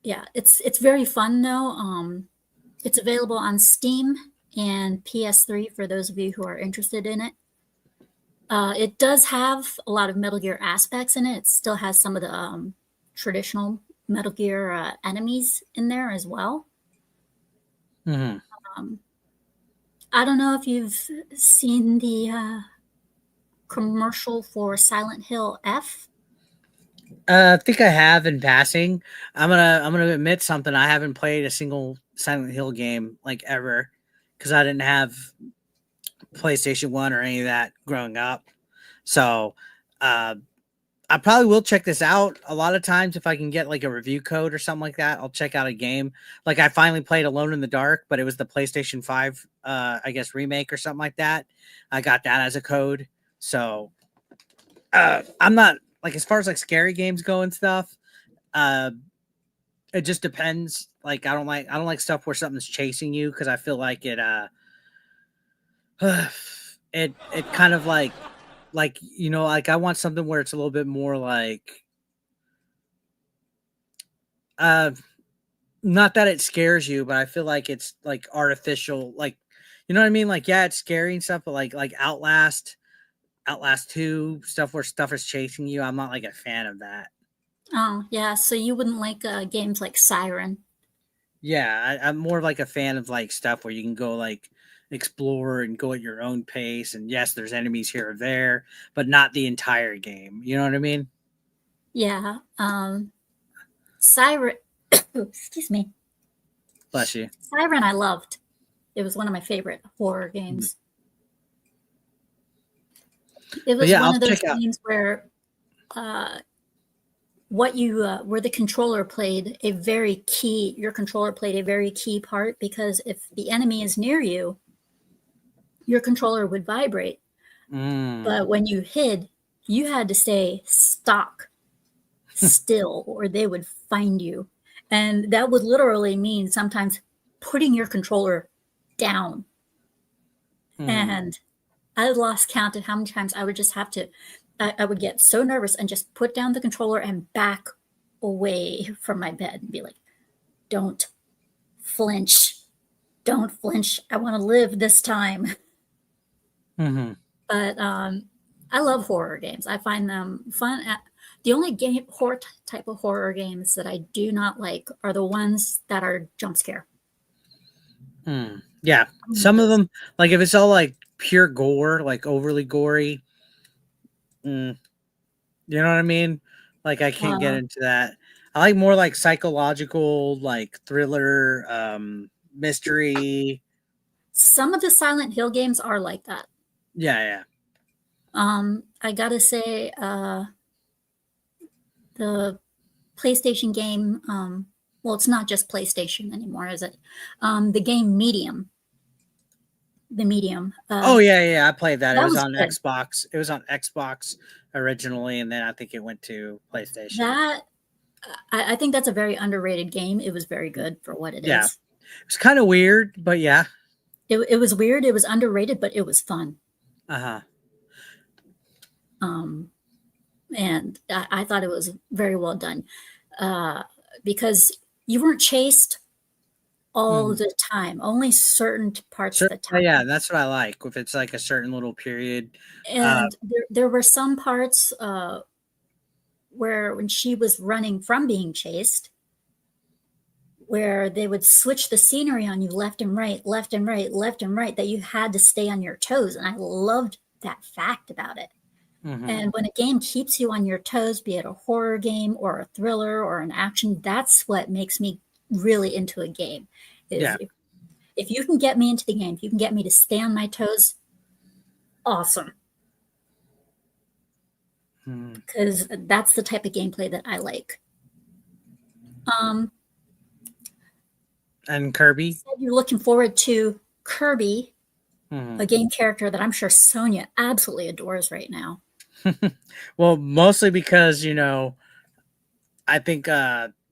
Yeah, it's very fun though. It's available on Steam and PS3 for those of you who are interested in it. It does have a lot of Metal Gear aspects in it. It still has some of the traditional Metal Gear enemies in there as well. Mm-hmm. I don't know if you've seen the commercial for Silent Hill F. I think I have in passing. I'm gonna admit something. I haven't played a single Silent Hill game like ever because I didn't have PlayStation 1 or any of that growing up. So I probably will check this out. A lot of times if I can get like a review code or something like that, I'll check out a game. Like I finally played Alone in the Dark, but it was the PlayStation 5 I guess remake or something like that. I got that as a code. So I'm not like, as far as like scary games go and stuff, uh it just depends. Like I don't like stuff where something's chasing you because I feel like it kind of like like I want something where it's a little bit more like uh not that it scares you, but I feel like it's like artificial, like you know what I mean? Like yeah, it's scary and stuff, but like Outlast 2, stuff where stuff is chasing you, I'm not like a fan of that. Oh, yeah. So you wouldn't like games like Siren. Yeah, I'm more of like a fan of like stuff where you can go like explore and go at your own pace. And yes, there's enemies here or there, but not the entire game. You know what I mean? Yeah. Siren. Excuse me. Bless you. Siren, I loved. It was one of my favorite horror games. It was yeah, one I'll of those check out. games where where the controller played a very key, your controller played a very key part, because if the enemy is near you, your controller would vibrate. But when you hid, you had to stay stock still or they would find you. And that would literally mean sometimes putting your controller down. And I lost count of how many times I would just have to, I would get so nervous and just put down the controller and back away from my bed and be like, don't flinch. Don't flinch. I want to live this time. But I love horror games. I find them fun. The only type of horror games that I do not like are the ones that are jump scare. Yeah, some of them, like if it's all like pure gore, like overly gory, you know what I mean? Like I can't get into that. I like more like psychological, like thriller, mystery. Some of the Silent Hill games are like that. Yeah. I gotta say, the PlayStation game, well, it's not just PlayStation anymore, is it? The game Medium. The Medium. Oh yeah, I played that. It was on good. Xbox. It was on Xbox originally, and then I think it went to PlayStation. That I think that's a very underrated game. It was very good for what it is. It's kind of weird, but yeah. It was weird. It was underrated, but it was fun. And I thought it was very well done, because you weren't chased all the time, only certain parts of the time. Yeah, that's what I like. If it's like a certain little period. And there were some parts where when she was running from being chased, where they would switch the scenery on you left and right, left and right, left and right, that you had to stay on your toes. And I loved that fact about it. And when a game keeps you on your toes, be it a horror game or a thriller or an action, that's what makes me really into a game. If you can get me into the game, if you can get me to stay on my toes, awesome. Because that's the type of gameplay that I like. And Kirby? You said you're looking forward to Kirby, a game character that I'm sure Sonia absolutely adores right now. Well, mostly because, I think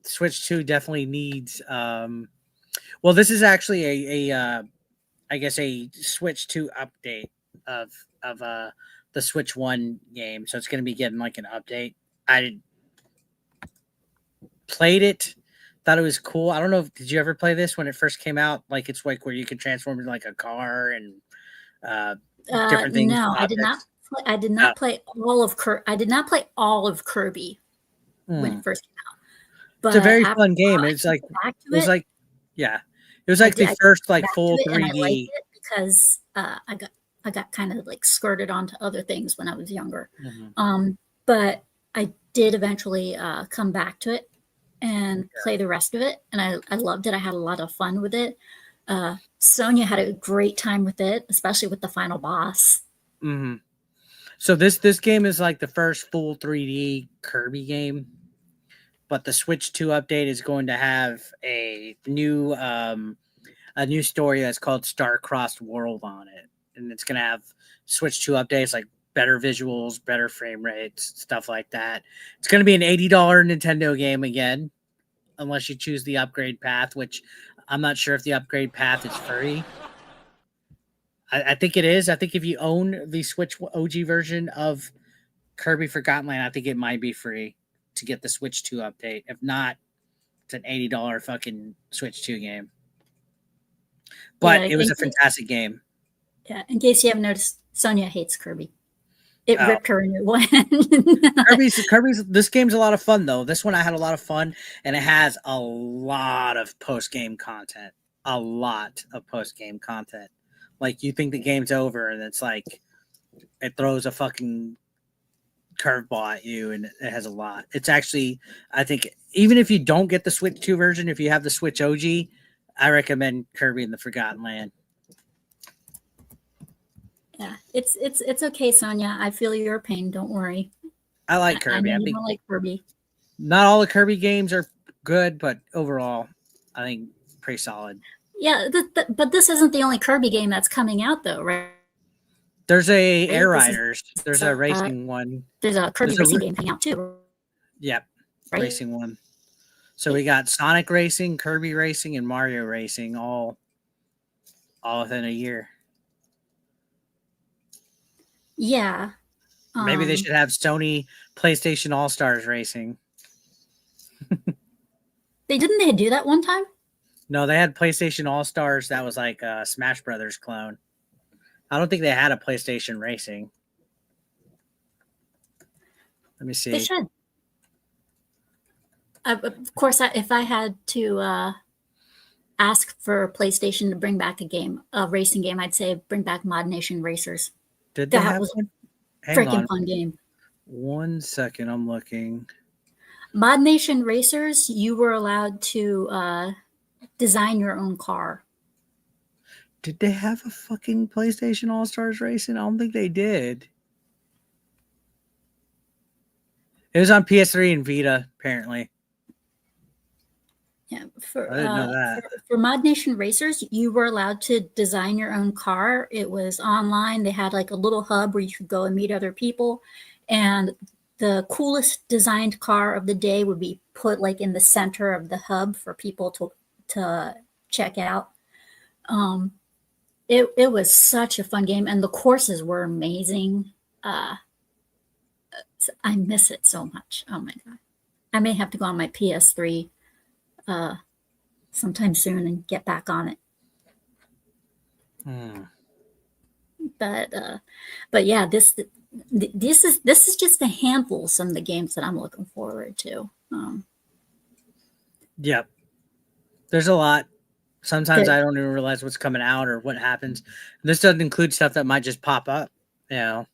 Switch 2 definitely needs well, this is actually I guess a Switch 2 update of the Switch 1 game. So it's going to be getting like an update. I played it, thought it was cool. I don't know, did you ever play this when it first came out? Like it's like where you can transform into like a car and different things. No, I did not. I did not play all of I did not play all of Kirby when it first came out. But it's a very fun game. It's like it was like the first like full 3D. And I liked it because I got kind of like skirted onto other things when I was younger. But I did eventually come back to it and play the rest of it, and I loved it. I had a lot of fun with it. Sonia had a great time with it, especially with the final boss. So this game is like the first full 3D Kirby game, but the Switch 2 update is going to have a new story that's called Star-Crossed World on it, and it's going to have Switch 2 updates like better visuals, better frame rates, stuff like that. It's going to be an $80 Nintendo game again, unless you choose the upgrade path, which I'm not sure if the upgrade path is free. I think it is. I think if you own the Switch OG version of Kirby Forgotten Land, I think it might be free to get the Switch 2 update. If not, it's an $80 fucking Switch 2 game. But it was a fantastic game. Yeah, in case you haven't noticed, Sonia hates Kirby. It ripped her a new one. Kirby's. This game's a lot of fun though. This one I had a lot of fun, and it has a lot of post-game content. A lot of post-game content. Like you think the game's over, and it's like it throws a fucking curveball at you, and it has a lot. It's actually, I think, even if you don't get the Switch 2 version, if you have the Switch OG, I recommend Kirby and the Forgotten Land. Yeah, it's okay, Sonia. I feel your pain. Don't worry. I like Kirby. I know you don't like Kirby. Not all the Kirby games are good, but overall, I think pretty solid. Yeah, but this isn't the only Kirby game that's coming out, though, right? There's a Right? Air Riders. There's a racing one. There's a Kirby racing game coming out too. Yep, right? racing one. So we got Sonic Racing, Kirby Racing, and Mario Racing all within a year. Yeah. Maybe they should have Sony PlayStation All Stars Racing. They do that one time? No, they had PlayStation All Stars. That was like a Smash Brothers clone. I don't think they had a PlayStation Racing. Let me see. They should. Of course, if I had to ask for PlayStation to bring back a racing game, I'd say bring back Mod Nation Racers. Did they have was one? a freaking fun game. 1 second, I'm looking. Mod Nation Racers, you were allowed to design your own car. Did they have a fucking PlayStation All Stars Racing? I don't think they did. It was on PS3 and Vita, apparently. Yeah, I didn't know that. For Mod Nation Racers, you were allowed to design your own car. It was online. They had like a little hub where you could go and meet other people. And the coolest designed car of the day would be put like in the center of the hub for people to check out. It was such a fun game, and the courses were amazing. I miss it so much. Oh my God. I may have to go on my PS3 sometime soon and get back on it. But yeah, this is just a handful of some of the games that I'm looking forward to. Yep. There's a lot. Sometimes I don't even realize what's coming out or what happens. This doesn't include stuff that might just pop up. You know,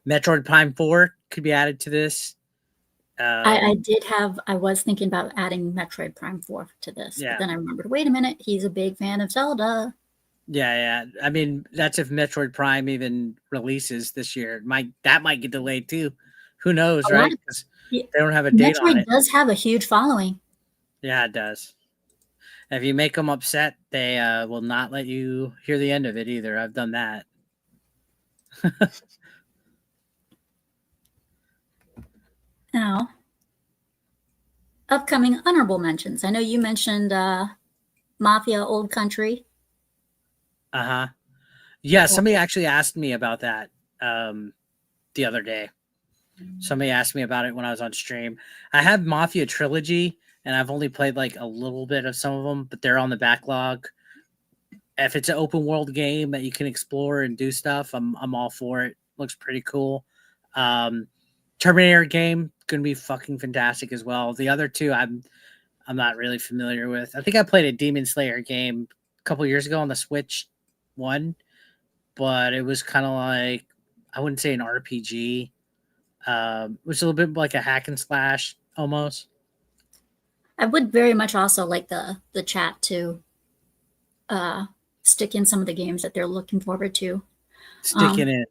Metroid Prime 4 could be added to this. I was thinking about adding Metroid Prime 4 to this, but then I remembered, wait a minute, he's a big fan of Zelda. Yeah. I mean, that's if Metroid Prime even releases this year. That might get delayed too. Who knows, right? Because they don't have a date on it. Metroid does have a huge following. Yeah, it does. If you make them upset, they will not let you hear the end of it either. I've done that. Now, upcoming honorable mentions. I know you mentioned Mafia Old Country. Yeah, somebody actually asked me about that the other day. Somebody asked me about it when I was on stream. I have Mafia Trilogy, and I've only played like a little bit of some of them, but they're on the backlog. If it's an open world game that you can explore and do stuff, I'm all for it. Looks pretty cool. Terminator game gonna be fucking fantastic as well. The other two I'm not really familiar with. I think I played a Demon Slayer game a couple years ago on the Switch one, but it was kind of like, I wouldn't say an RPG. It was a little bit like a hack and slash almost. I would very much also like the chat to stick in some of the games that they're looking forward to. Sticking in.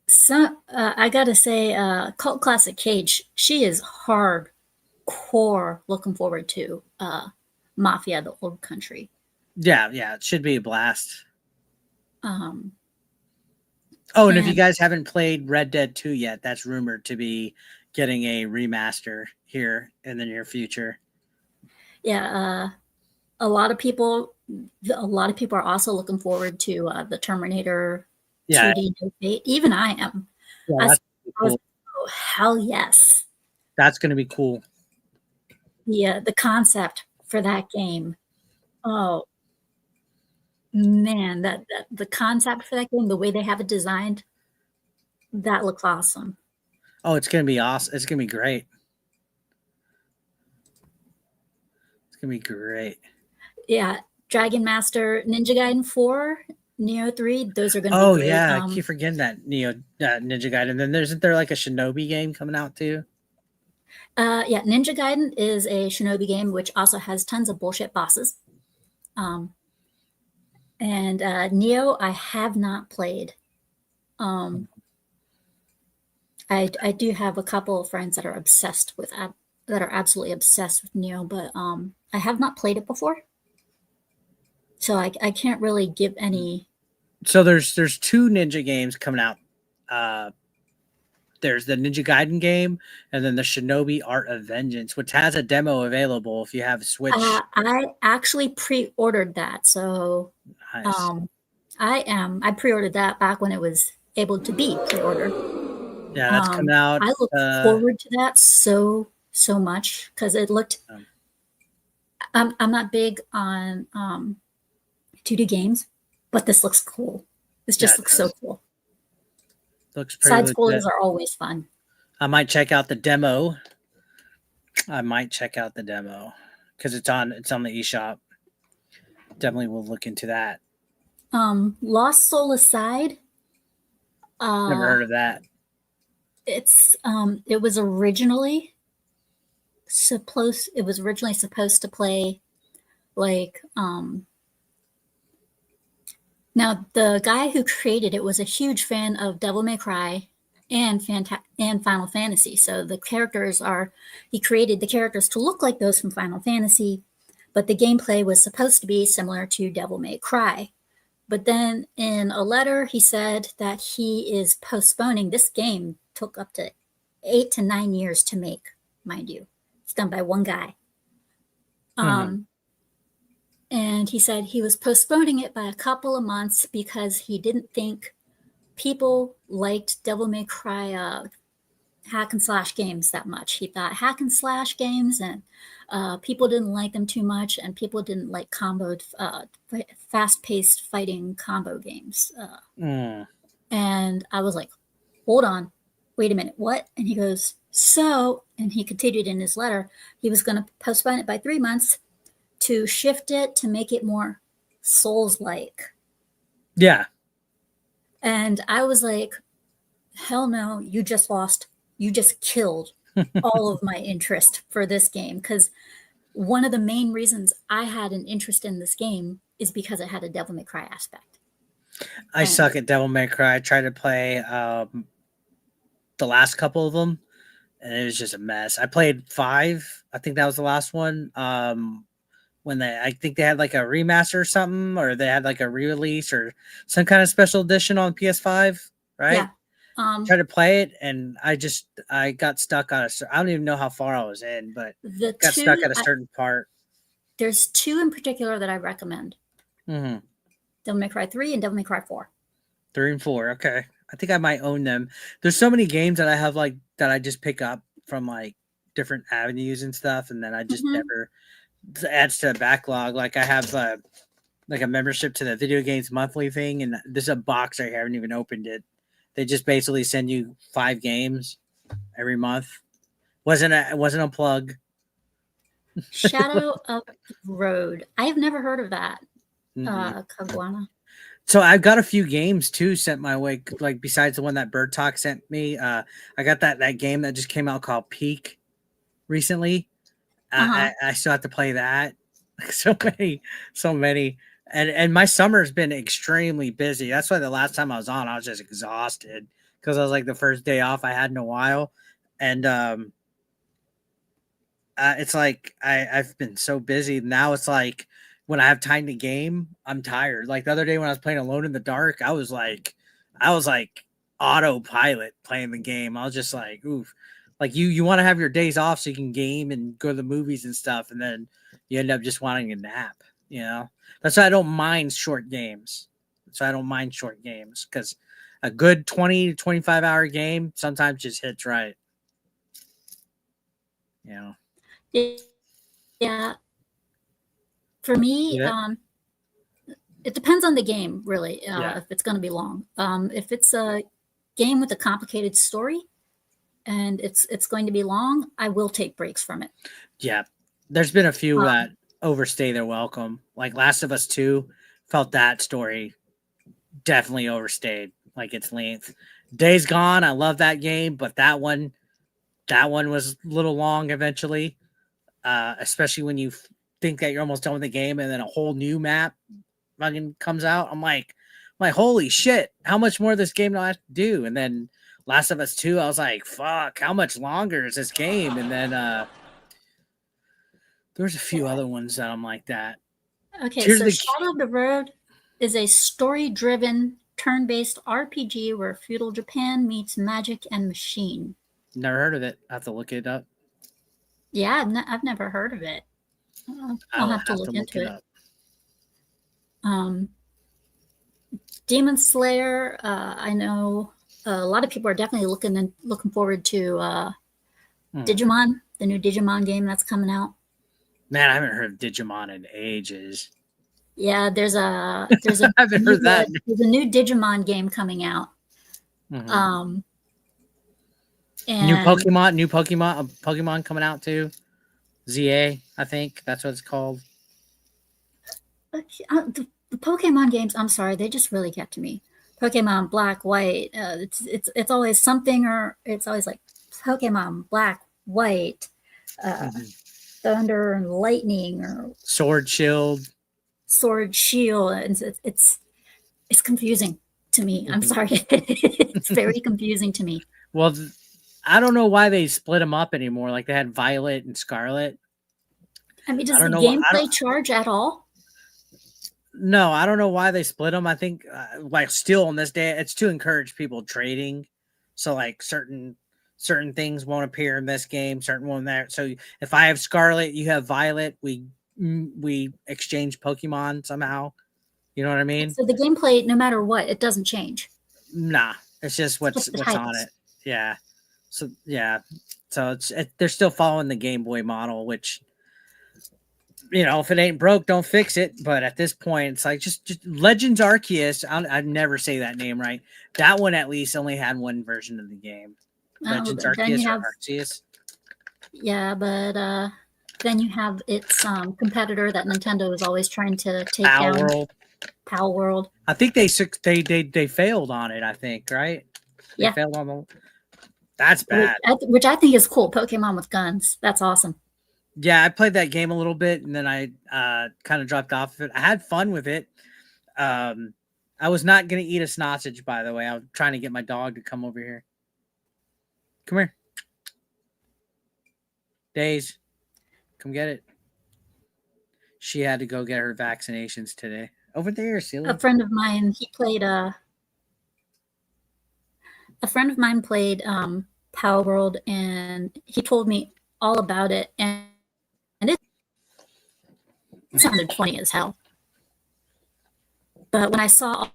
So I gotta say, Cult Classic Cage, she is hardcore looking forward to Mafia: The Old Country. Yeah, it should be a blast. And if you guys haven't played Red Dead 2 yet, that's rumored to be getting a remaster here in the near future. Yeah, a lot of people are also looking forward to the Terminator 2D No Fate. Even I am. Yeah, cool. Oh, hell yes. That's going to be cool. Yeah, the concept for that game. Oh man, that the concept for that game, the way they have it designed, that looks awesome. Oh, it's going to be awesome. It's going to be great. It's going to be great. Yeah, Dragon Master, Ninja Gaiden 4, Neo 3, those are going to be great. Yeah, I keep forgetting that Ninja Gaiden. Then isn't there like a Shinobi game coming out too? Yeah, Ninja Gaiden is a Shinobi game which also has tons of bullshit bosses. And Neo, I have not played. I do have a couple of friends that are obsessed with that are absolutely obsessed with Neo, but I have not played it before, so I can't really give any. So there's 2 ninja games coming out. There's the Ninja Gaiden game, and then the Shinobi Art of Vengeance, which has a demo available if you have a Switch. I actually pre-ordered that, so Nice. I pre-ordered that back when it was able to be pre-ordered. Yeah, that's coming out. I look forward to that so much because it looked. I'm not big on 2D games, but this looks cool. This just looks so cool. Looks pretty Side scrollers are always fun. I might check out the demo. Because it's on the eShop. Definitely will look into that. Lost Soul Aside. Never heard of that. It was originally supposed to play like now the guy who created it was a huge fan of Devil May Cry and Final Fantasy. So he created the characters to look like those from Final Fantasy, but the gameplay was supposed to be similar to Devil May Cry. But then in a letter, he said that he is postponing. This game took up to 8 to 9 years to make, mind you. It's done by one guy. And he said he was postponing it by a couple of months because he didn't think people liked Devil May Cry hack and slash games that much. He thought hack and slash games and people didn't like them too much, and people didn't like fast-paced fighting combo games. And I was like, hold on, wait a minute, what? And he goes, and he continued in his letter, he was going to postpone it by 3 months to shift it to make it more Souls-like. Yeah. And I was like, hell no, you just killed all of my interest for this game, because one of the main reasons I had an interest in this game is because it had a Devil May Cry aspect. I suck at Devil May Cry. I tried to play the last couple of them, and it was just a mess. I played 5. I think that was the last one. I think they had like a remaster or something, or they had like a re-release or some kind of special edition on PS5, right? Yeah. Tried to play it, and I got stuck on I don't even know how far I was in, but got stuck at a certain part. There's 2 in particular that I recommend. Devil May Cry 3 and Devil May Cry 4. 3 and 4. Okay. I think I might own them. There's so many games that I have like that I just pick up from like different avenues and stuff, and then I just never adds to the backlog. Like I have like a membership to the video games monthly thing, and there's a box right here. I haven't even opened it. They just basically send you 5 games every month. Wasn't a plug. Shadow of the Road. I have never heard of that. Caguana. So I've got a few games too sent my way, like besides the one that Bird Talk sent me. I got that game that just came out called Peak recently. I still have to play that. So many. And my summer's been extremely busy. That's why the last time I was on, I was just exhausted because I was like the first day off I had in a while. And it's like I've been so busy. Now it's like when I have time to game, I'm tired. Like the other day when I was playing Alone in the Dark, I was like autopilot playing the game. I was just like, oof. Like you want to have your days off so you can game and go to the movies and stuff, and then you end up just wanting a nap, you know? That's why I don't mind short games. Because a good 20 to 25 hour game sometimes just hits right. You know? Yeah. For me, it depends on the game, really, if it's going to be long. If it's a game with a complicated story and it's going to be long, I will take breaks from it. Yeah. There's been a few that overstay their welcome. Like Last of Us 2 felt that story definitely overstayed like its length. Days Gone, I love that game, but that one was a little long eventually, especially when you think that you're almost done with the game and then a whole new map fucking comes out. I'm like, holy shit, how much more of this game do I have to do? And then Last of Us 2, I was like, fuck, how much longer is this game? And then there's a few other ones that I'm like that. Okay, so Shadow of the Road is a story-driven, turn-based RPG where feudal Japan meets magic and machine. Never heard of it. I have to look it up. Yeah, I've never heard of it. I'll have to look into it. Demon Slayer, I know a lot of people are definitely looking forward to Digimon, the new Digimon game that's coming out. Man, I haven't heard of Digimon in ages. Yeah, there's a I haven't heard that. There's a new Digimon game coming out. And new Pokemon coming out too. ZA, I think that's what it's called. The Pokemon games, I'm sorry, they just really get to me. Pokemon Black, White, it's always something, or it's always like Pokemon Black, White, Thunder and Lightning, or Sword Shield. And it's confusing to me. I'm sorry, it's very confusing to me. Well, I don't know why they split them up anymore. Like they had Violet and Scarlet. I mean, does the gameplay charge at all? No, I don't know why they split them. I think, like, still on this day, it's to encourage people trading. So, like, certain things won't appear in this game, certain won't there. So, if I have Scarlet, you have Violet, we exchange Pokemon somehow. You know what I mean? So the gameplay, no matter what, it doesn't change. Nah, it's just what's on it. Yeah. So yeah, so they're still following the Game Boy model, which, you know, if it ain't broke, don't fix it. But at this point, it's like just Legends Arceus. I'd never say that name right. That one at least only had one version of the game. Legends Arceus or Arceus. Yeah, but then you have its competitor that Nintendo is always trying to take Power down. World. Power World. I think they failed on it. I think, right? They failed on the. That's bad. Which I think is cool. Pokemon with guns. That's awesome. Yeah, I played that game a little bit, and then I kind of dropped off of it. I had fun with it. I was not going to eat a sausage, by the way. I was trying to get my dog to come over here. Come here. Days. Come get it. She had to go get her vaccinations today. Over there, silly. A friend of mine, played Power World, and he told me all about it, and it sounded funny as hell. But when I saw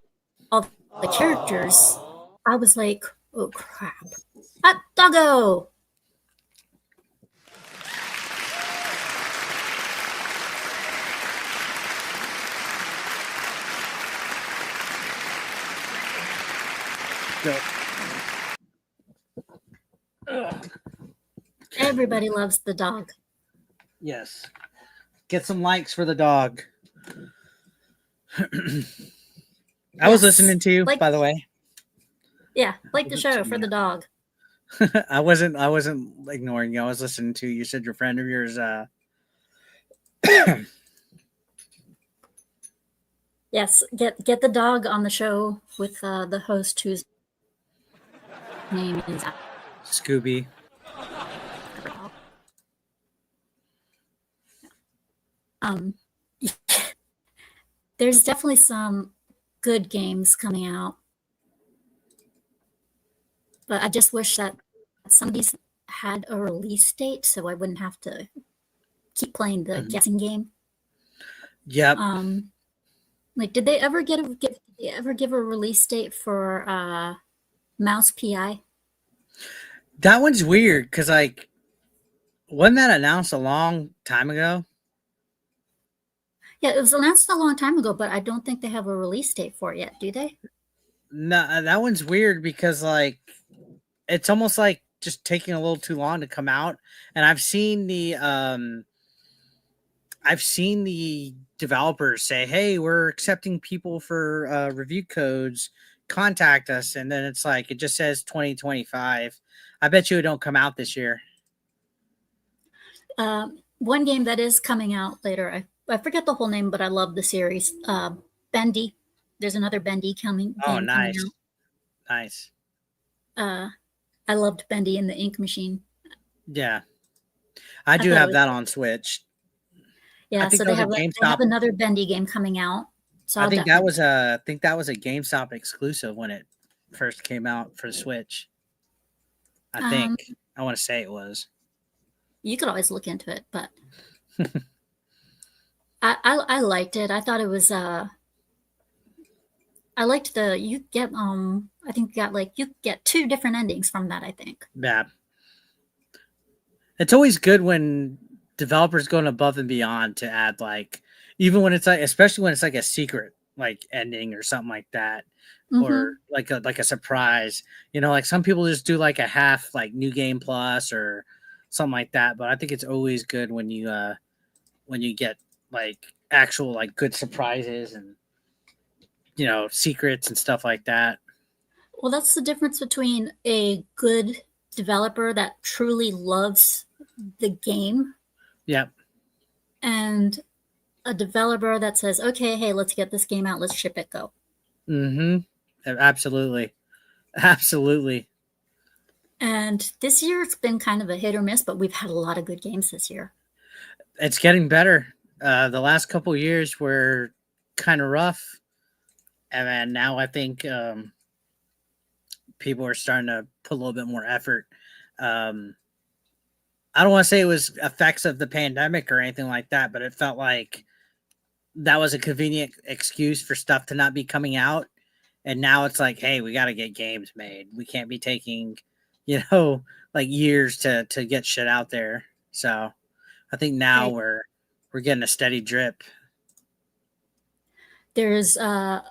all the characters, I was like, oh crap. Hot doggo! Everybody loves the dog. Yes. Get some likes for the dog. I was listening to you, by the way. Yeah, like the show for the dog. I wasn't ignoring you. I was listening to you. You said your friend of yours Yes, get the dog on the show with the host whose name is Scooby. There's definitely some good games coming out, but I just wish that some of these had a release date so I wouldn't have to keep playing the guessing game. Yep. Like, did they ever give a release date for Mouse PI? That one's weird because, like, wasn't that announced a long time ago? Yeah, it was announced a long time ago, but I don't think they have a release date for it yet, do they? No, that one's weird because, like, it's almost like just taking a little too long to come out. And I've seen the developers say, "Hey, we're accepting people for review codes. Contact us." And then it's like it just says 2025. I bet you it don't come out this year. One game that is coming out later, I forget the whole name, but I love the series. Bendy. There's another Bendy game coming nice. out. Nice. I loved Bendy in the Ink Machine. Yeah. I do have that on Switch. Yeah, so they have another Bendy game coming out. So I think that was a GameStop exclusive when it first came out for the Switch. I think. I want to say it was. You could always look into it, but I liked it. I thought it was I liked you get I think you get 2 different endings from that, I think. Yeah. It's always good when developers going above and beyond to add even when it's especially when it's a secret ending or something like that. Mm-hmm. Or like a surprise, some people just do a half new game plus or something like that. But I think it's always good when you get actual good surprises and secrets and stuff like that. Well, that's the difference between a good developer that truly loves the game. Yep. And a developer that says, okay, hey, let's get this game out, let's ship it, go. Mm-hmm. Absolutely. And this year it's been kind of a hit or miss, but we've had a lot of good games this year. It's getting better. The last couple of years were kind of rough. And then now I think people are starting to put a little bit more effort. I don't want to say it was effects of the pandemic or anything like that, but it felt like that was a convenient excuse for stuff to not be coming out. And now it's hey, we got to get games made. We can't be taking, years to get shit out there. So I think now we're getting a steady drip. There's another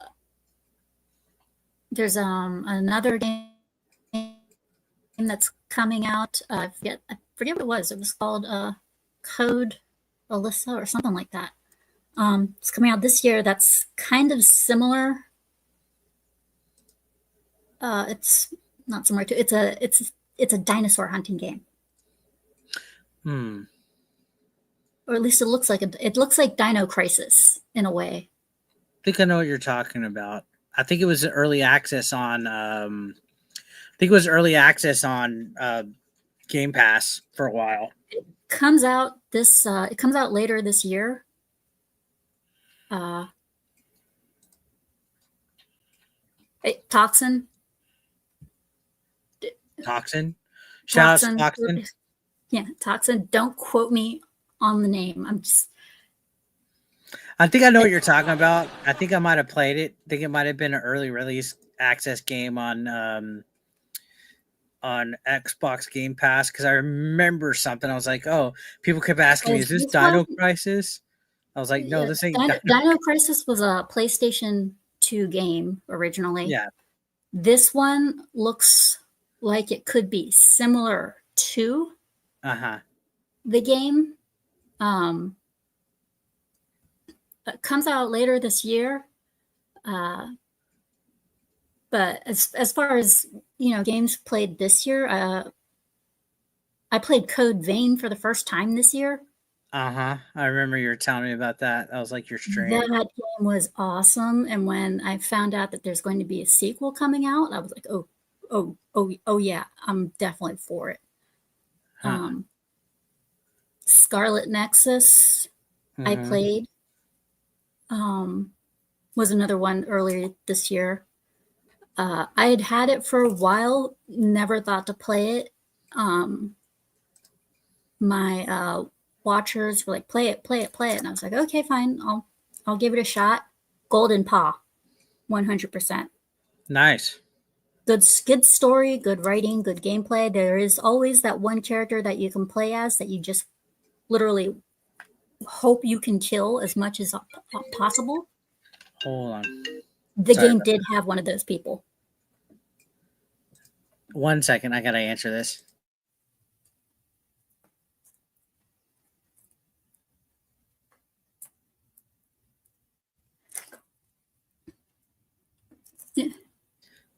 game that's coming out. I forget what it was. It was called Code Alyssa or something like that. It's coming out this year. That's kind of similar. It's not similar to. It's a dinosaur hunting game. Or at least it looks like Dino Crisis in a way. I think I know what you're talking about. I think it was early access on. Game Pass for a while. It comes out later this year. Toxin. Shout out to Toxin. Yeah, Toxin. Don't quote me on the name. I think I know what you're talking about. I think I might have played it. I think it might have been an early release access game on Xbox Game Pass because I remember something. I was like, oh, people kept asking me, is this Dino Crisis? I was like, no, this ain't Dino Crisis was a PlayStation 2 game originally. Yeah. This one looks like it could be similar to the game. It comes out later this year. But as far as games played this year, I played Code Vein for the first time this year. I remember you were telling me about that. That was your stream. That game was awesome, and when I found out that there's going to be a sequel coming out, I was like, oh yeah, I'm definitely for it. Scarlet Nexus, I played. Was another one earlier this year. I had it for a while, never thought to play it. My watchers were like, play it. And I was like, okay, fine. I'll give it a shot. Golden Paw, 100%. Nice. Good story, good writing, good gameplay. There is always that one character that you can play as that you just literally hope you can kill as much as possible. Hold on. The game did have one of those people. 1 second. I got to answer this. Yeah.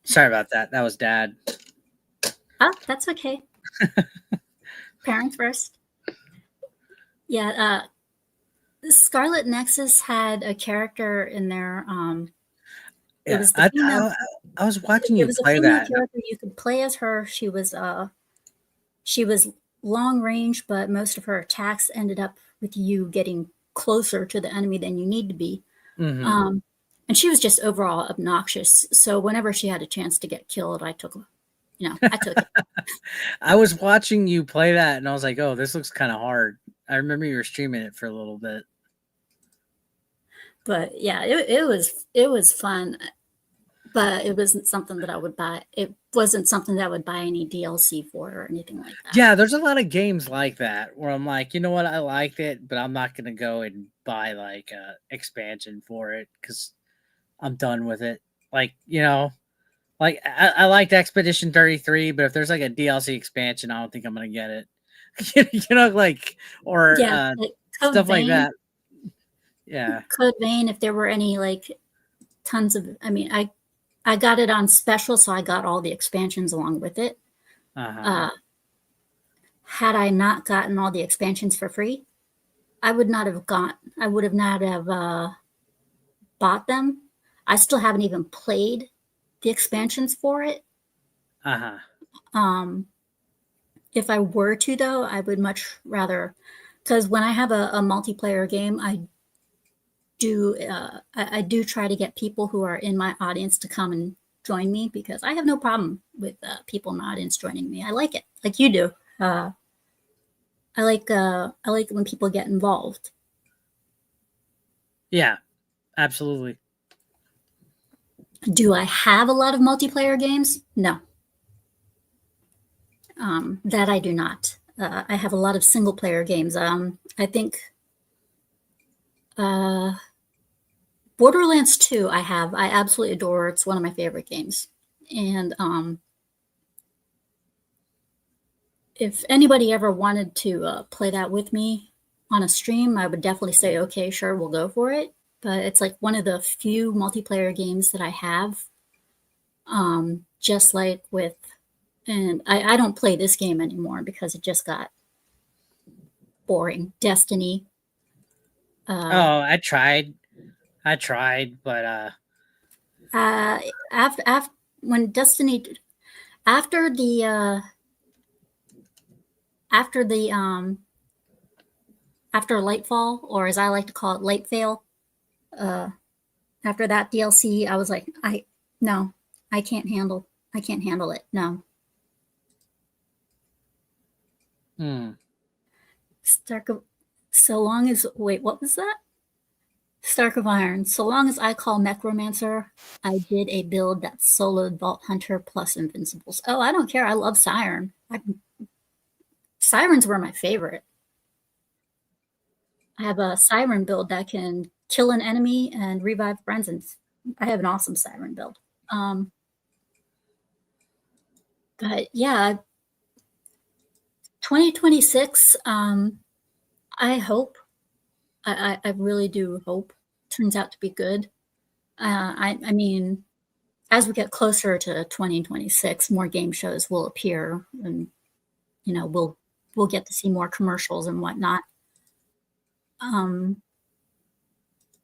Sorry about that. That was Dad. Oh, that's okay. Parents first. Yeah. Scarlet Nexus had a character in there. It Yeah, was the female. I was watching It you was a play female that. character. You could play as her. She was long range, but most of her attacks ended up with you getting closer to the enemy than you need to be. Mm-hmm. And she was just overall obnoxious. So whenever she had a chance to get killed, I took it. I was watching you play that, and I was like, "Oh, this looks kind of hard." I remember you were streaming it for a little bit. But yeah, it was fun. But it wasn't something that I would buy. It wasn't something that I would buy any DLC for or anything like that. Yeah, there's a lot of games like that where I'm like, you know what, I liked it, but I'm not gonna go and buy like a expansion for it because I'm done with it. Like, like I liked Expedition 33, but if there's like a DLC expansion, I don't think I'm gonna get it. Like or Yeah, like Code stuff like Vein. that. Yeah. Code Vein, if there were any like tons of, I mean, I got it on special, so I got all the expansions along with it. Uh-huh. Had I not gotten all the expansions for free, I would not have bought them. I still haven't even played the expansions for it. Uh-huh. If I were to, though, I would much rather, because when I have a multiplayer game, I do try to get people who are in my audience to come and join me, because I have no problem with people in my audience joining me. I like it, like you do. I like when people get involved. Yeah, absolutely. Do I have a lot of multiplayer games? No. That I do not. I have a lot of single player games. I think Borderlands 2 I absolutely adore. It's one of my favorite games. And if anybody ever wanted to play that with me on a stream, I would definitely say, okay, sure, we'll go for it. But it's like one of the few multiplayer games that I have. Just like with, and I don't play this game anymore because it just got boring. Destiny. Oh, I tried, but After when Destiny, after the after Lightfall, or as I like to call it, Lightfall, after that DLC, I was like, no, I can't handle it. No. What was that? Stark of Iron. So long as I call Necromancer, I did a build that soloed Vault Hunter plus Invincibles. Oh, I don't care. I love Siren. Sirens were my favorite. I have a Siren build that can kill an enemy and revive friends, and I have an awesome Siren build. But yeah, 2026, I hope, I really do hope, turns out to be good. I mean, as we get closer to 2026, more game shows will appear, and we'll get to see more commercials and whatnot.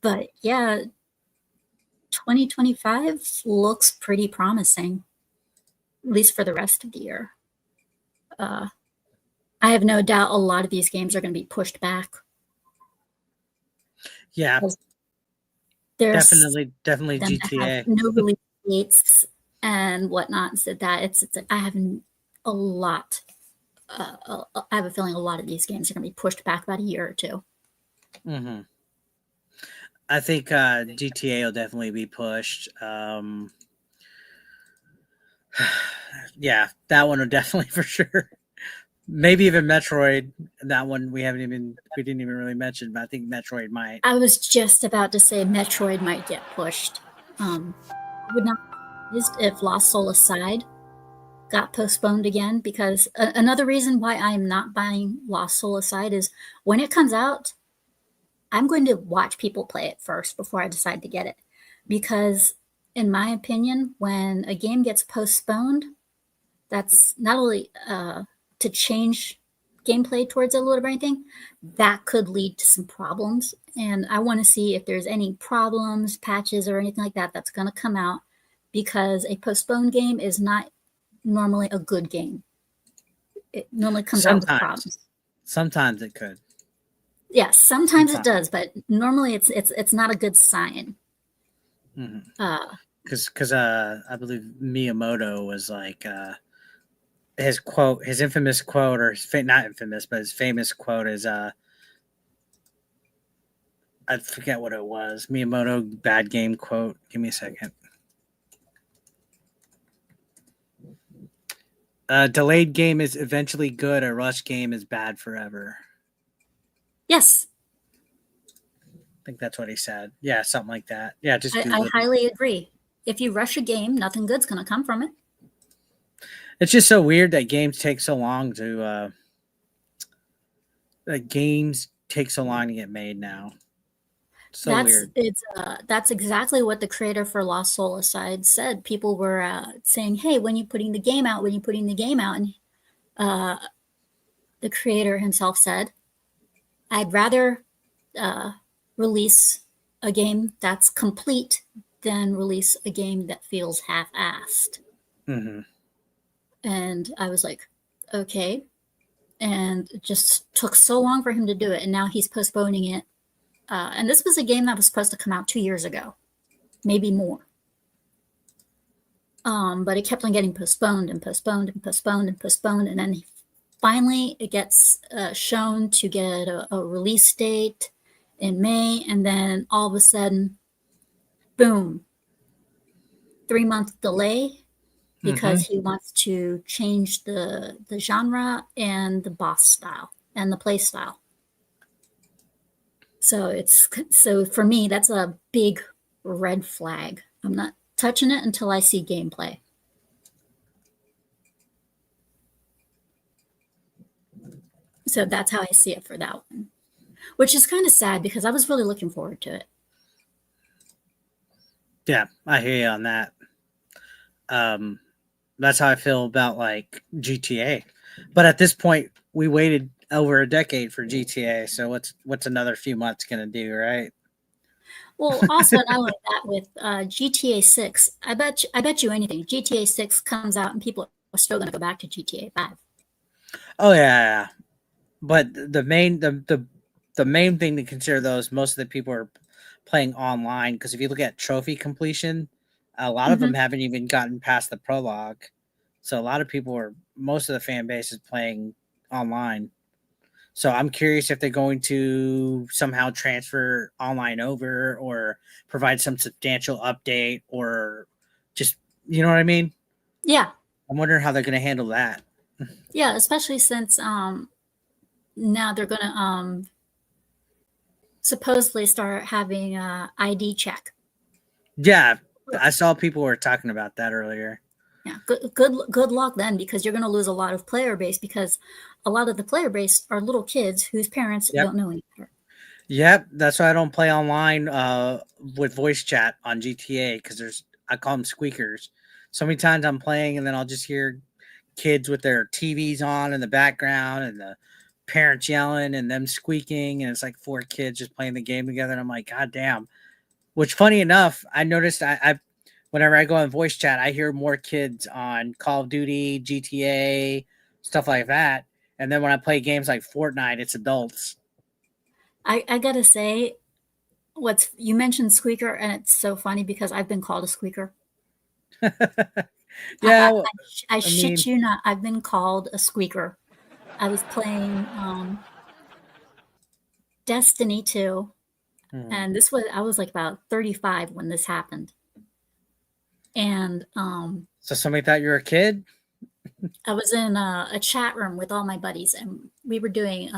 But yeah, 2025 looks pretty promising, at least for the rest of the year. I have no doubt a lot of these games are going to be pushed back. Yeah, there's definitely GTA. No release dates and whatnot. So that I have a lot. I have a feeling a lot of these games are going to be pushed back about a year or two. Mm-hmm. I think GTA will definitely be pushed. Yeah, that one will definitely for sure. Maybe even Metroid. That one we didn't even really mention, but I think Metroid might. I was just about to say Metroid might get pushed. Would not be surprised if Lost Soul Aside got postponed again, because another reason why I'm not buying Lost Soul Aside is when it comes out, I'm going to watch people play it first before I decide to get it. Because in my opinion, when a game gets postponed, that's not only to change gameplay towards it a little bit or anything, that could lead to some problems. And I want to see if there's any problems, patches, or anything like that that's going to come out, because a postponed game is not normally a good game. It normally comes out with problems. Sometimes it could. Yes, sometimes it does, but normally it's not a good sign. Because I believe Miyamoto was like his infamous quote, or not infamous, but his famous quote is I forget what it was. Miyamoto bad game quote. Give me a second. Delayed game is eventually good. A rush game is bad forever. Yes. I think that's what he said. Yeah, something like that. Yeah, just I highly agree. If you rush a game, nothing good's going to come from it. It's just so weird that games take so long to get made now. Weird. That's exactly what the creator for Lost Soul Aside said. People were saying, "Hey, when you putting the game out? When you putting the game out?" And the creator himself said, "I'd rather release a game that's complete than release a game that feels half-assed." Mm-hmm. And I was like, okay. And it just took so long for him to do it. And now he's postponing it. And this was a game that was supposed to come out 2 years ago, maybe more. But it kept on getting postponed and postponed and postponed and postponed. And then finally it gets shown to get a release date in May. And then all of a sudden, boom, 3-month delay. Because he wants to change the genre and the boss style and the play style. So for me, that's a big red flag. I'm not touching it until I see gameplay. So that's how I see it for that one, which is kind of sad because I was really looking forward to it. Yeah, I hear you on that. That's how I feel about like GTA. But at this point, we waited over a decade for GTA. So what's another few months gonna do, right? Well, also not only that, with GTA 6, I bet you anything, GTA 6 comes out and people are still going to go back to GTA 5. Oh yeah, but the main thing to consider, though, is most of the people are playing online, because if you look at trophy completion, a lot of them haven't even gotten past the prologue. So a lot of most of the fan base is playing online. So I'm curious if they're going to somehow transfer online over, or provide some substantial update, or just, you know what I mean? Yeah. I'm wondering how they're going to handle that. Yeah, especially since now they're going to supposedly start having a ID check. Yeah, I saw people were talking about that earlier. Yeah, good luck then, because you're going to lose a lot of player base, because a lot of the player base are little kids whose parents don't know any better. Yep, that's why I don't play online with voice chat on GTA, because I call them squeakers. So many times I'm playing and then I'll just hear kids with their TVs on in the background and the parents yelling and them squeaking, and it's like 4 kids just playing the game together, and I'm like, God damn. Which, funny enough, I noticed I whenever I go on voice chat, I hear more kids on Call of Duty, GTA, stuff like that. And then when I play games like Fortnite, it's adults. I gotta say, you mentioned squeaker, and it's so funny because I've been called a squeaker. Yeah, I shit you not. I've been called a squeaker. I was playing Destiny 2, and I was like about 35 when this happened. And so somebody thought you were a kid? I was in a chat room with all my buddies, and we were doing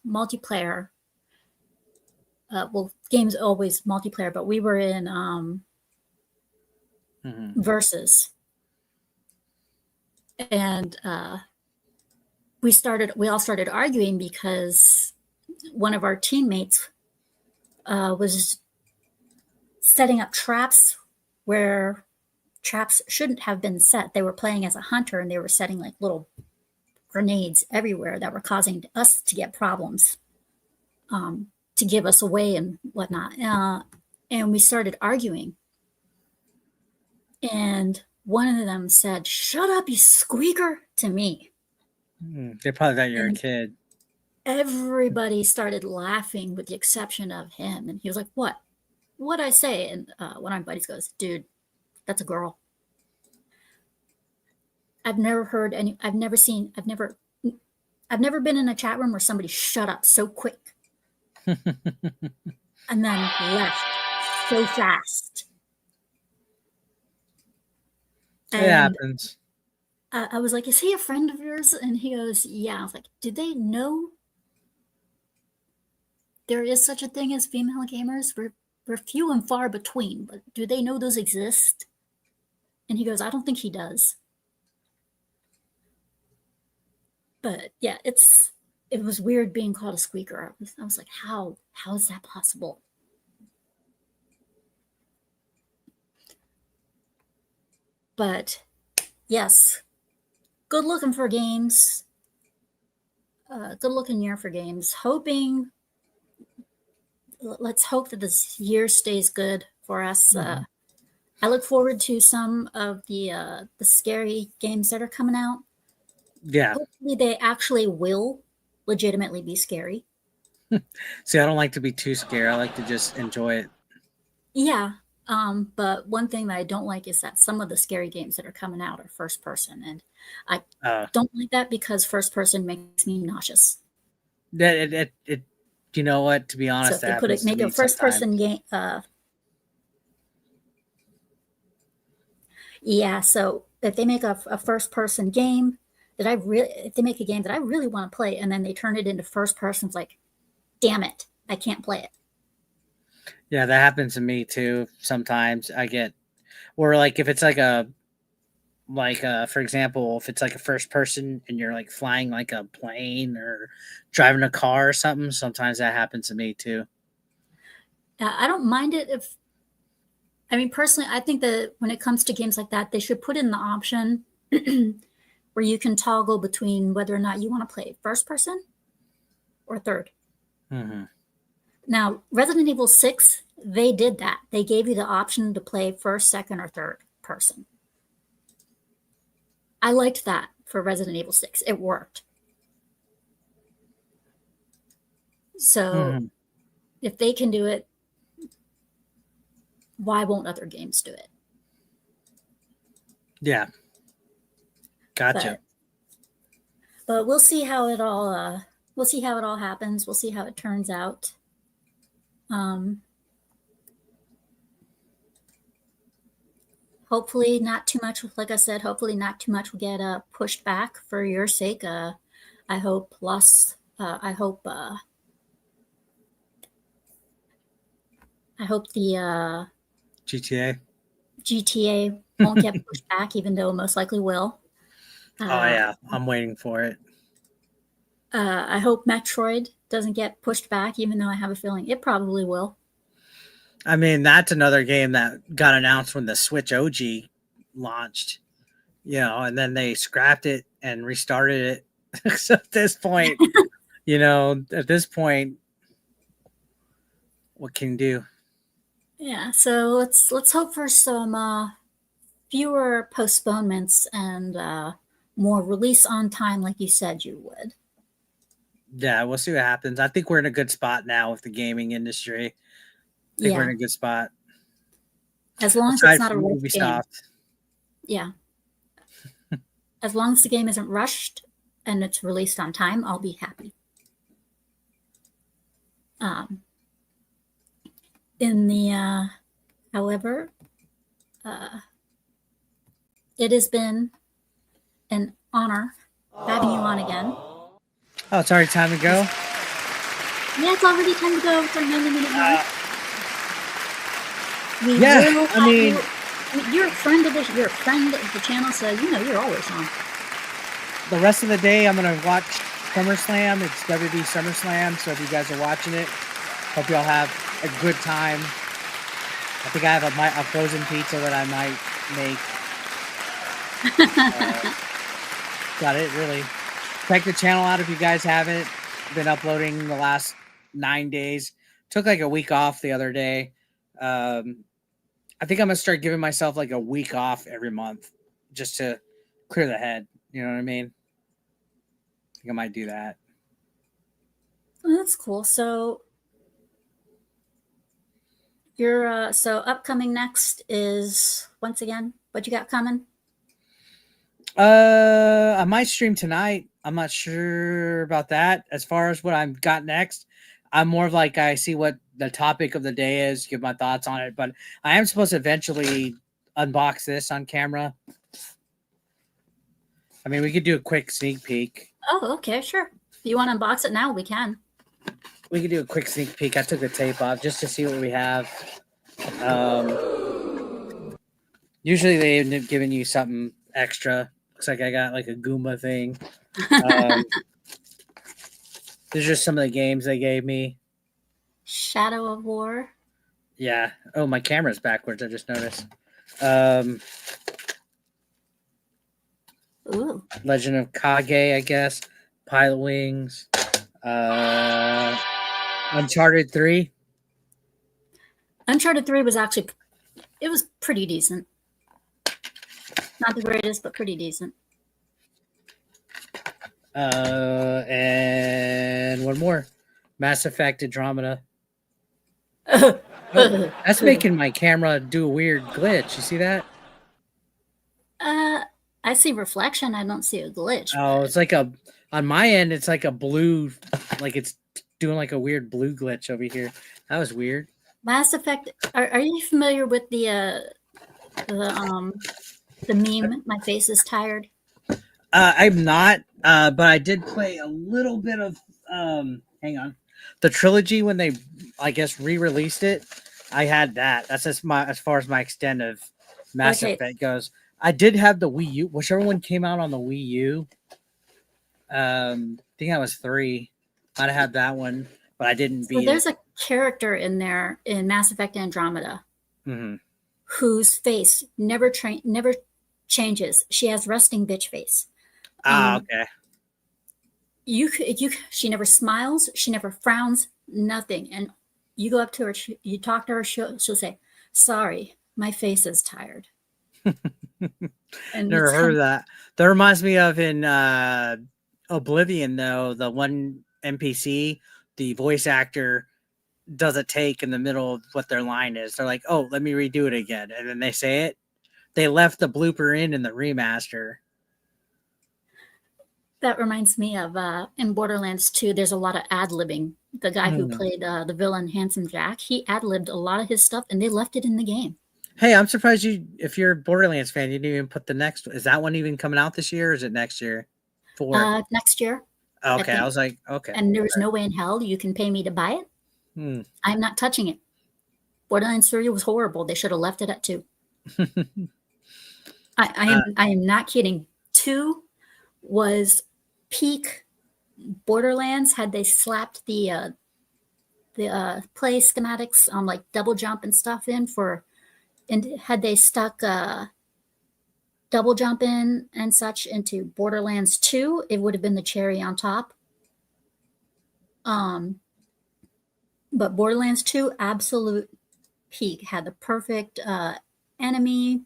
multiplayer. Well, games always multiplayer, but we were in versus. And we all started arguing because one of our teammates was setting up traps where traps shouldn't have been set. They were playing as a hunter, and they were setting like little grenades everywhere that were causing us to get problems, to give us away and whatnot. And we started arguing. And one of them said, "Shut up, you squeaker," to me. They probably thought you were a kid. Everybody started laughing with the exception of him. And he was like, "What? What'd I say?" And one of my buddies goes, "Dude, that's a girl." I've never been in a chat room where somebody shut up so quick and then left so fast. It happens. I was like, "Is he a friend of yours?" And he goes, "Yeah." I was like, "Do they know there is such a thing as female gamers? We're few and far between, but do they know those exist?" And he goes, "I don't think he does." But yeah, it was weird being called a squeaker. I was like, how is that possible? But yes, good looking for games. Good looking year for games. Let's hope that this year stays good for us. I look forward to some of the scary games that are coming out. Yeah. Hopefully they actually will legitimately be scary. See, I don't like to be too scared. I like to just enjoy it. Yeah. But one thing that I don't like is that some of the scary games that are coming out are first person. And I don't like that because first person makes me nauseous. You know what? To be honest, so if they make a first person game, yeah. So if they make a first person game if they make a game that I really want to play and then they turn it into first person, it's like, damn it, I can't play it. Yeah, that happens to me too. Sometimes or like if it's for example, if it's like a first person and you're like flying like a plane or driving a car or something, sometimes that happens to me too. I don't mind it personally, I think that when it comes to games like that, they should put in the option where you can toggle between whether or not you want to play first person or third. Mm-hmm. Now, Resident Evil 6, they did that. They gave you the option to play first, second, or third person. I liked that for Resident Evil 6. It worked. So if they can do it, why won't other games do it? Yeah. Gotcha. But we'll see how it all happens. We'll see how it turns out. Hopefully not too much, like I said, hopefully not too much will get pushed back for your sake. I hope the GTA won't get pushed back, even though it most likely will. Oh yeah, I'm waiting for it. I hope Metroid doesn't get pushed back, even though I have a feeling it probably will. I mean, that's another game that got announced when the Switch OG launched, and then they scrapped it and restarted it. So at this point, what can you do? Yeah, so let's hope for some fewer postponements and more release on time, like you said you would. Yeah, we'll see what happens. I think we're in a good spot now with the gaming industry. I think we're in a good spot. As long as it's not a rushed game. Yeah. As long as the game isn't rushed and it's released on time, I'll be happy. However, it has been an honor having you on again. Oh, it's already time to go? Yeah, it's already time to go for 90-minute mark. You're a friend of the channel, so you're always on. The rest of the day, I'm gonna watch SummerSlam. It's WWE SummerSlam, so if you guys are watching it, hope y'all have a good time. I think I have a frozen pizza that I might make. Got it, really. Check the channel out if you guys haven't. Been uploading the last 9 days. Took like a week off the other day. I think I'm gonna start giving myself like a week off every month just to clear the head. You know what I mean? I think I might do that. Oh, that's cool. So your so upcoming next is once again, what you got coming? I might stream tonight. I'm not sure about that. As far as what I've got next, I'm more of like I see what the topic of the day is, give my thoughts on it. But I am supposed to eventually unbox this on camera. I mean, we could do a quick sneak peek. Oh, okay, sure. If you want to unbox it now, we can. We could do a quick sneak peek. I took the tape off just to see what we have. Usually they end up giving you something extra. Looks like I got like a Goomba thing. There's just some of the games they gave me. Shadow of War. Yeah. Oh, my camera's backwards. I just noticed. Ooh. Legend of Kage, I guess. Pilot Wings. Uncharted 3. Uncharted 3 was actually, it was pretty decent. Not the greatest, but pretty decent. And one more. Mass Effect Andromeda. Oh, that's making my camera do a weird glitch. You see that? I see reflection. I don't see a glitch. Oh, it's like a, on my end, it's like a blue, like it's doing like a weird blue glitch over here. That was weird. Mass Effect. Are you familiar with the meme? My face is tired. I'm not, but I did play a little bit of. Hang on, the trilogy when they, I guess, re-released it. I had that. That's as far as my extent of Mass Effect goes. I did have the Wii U, whichever one came out on the Wii U. I think I was 3. I'd have had that one, but I didn't beat it. There's a character in there in Mass Effect Andromeda whose face never changes. She has resting bitch face. Okay. She never smiles. She never frowns. Nothing. And you go up to her, you talk to her. She'll say, "Sorry, my face is tired." And never heard of that. That reminds me of in Oblivion, though, the one NPC, the voice actor does a take in the middle of what their line is. They're like, "Oh, let me redo it again," and then they say it. They left the blooper in the remaster. That reminds me of in Borderlands 2, there's a lot of ad-libbing. The guy who played the villain Handsome Jack, he ad-libbed a lot of his stuff, and they left it in the game. Hey, I'm surprised if you're a Borderlands fan, you didn't even put the next. Is that one even coming out this year, or is it next year? Next year. Okay, I was like, okay. And there's no way in hell you can pay me to buy it. I'm not touching it. Borderlands 3 was horrible. They should have left it at 2. I am not kidding. 2 was peak Borderlands. Had they slapped the play schematics on like double jump and stuff in and had they stuck double jump in and such into Borderlands 2, it would have been the cherry on top. But Borderlands 2, absolute peak. Had the perfect enemy,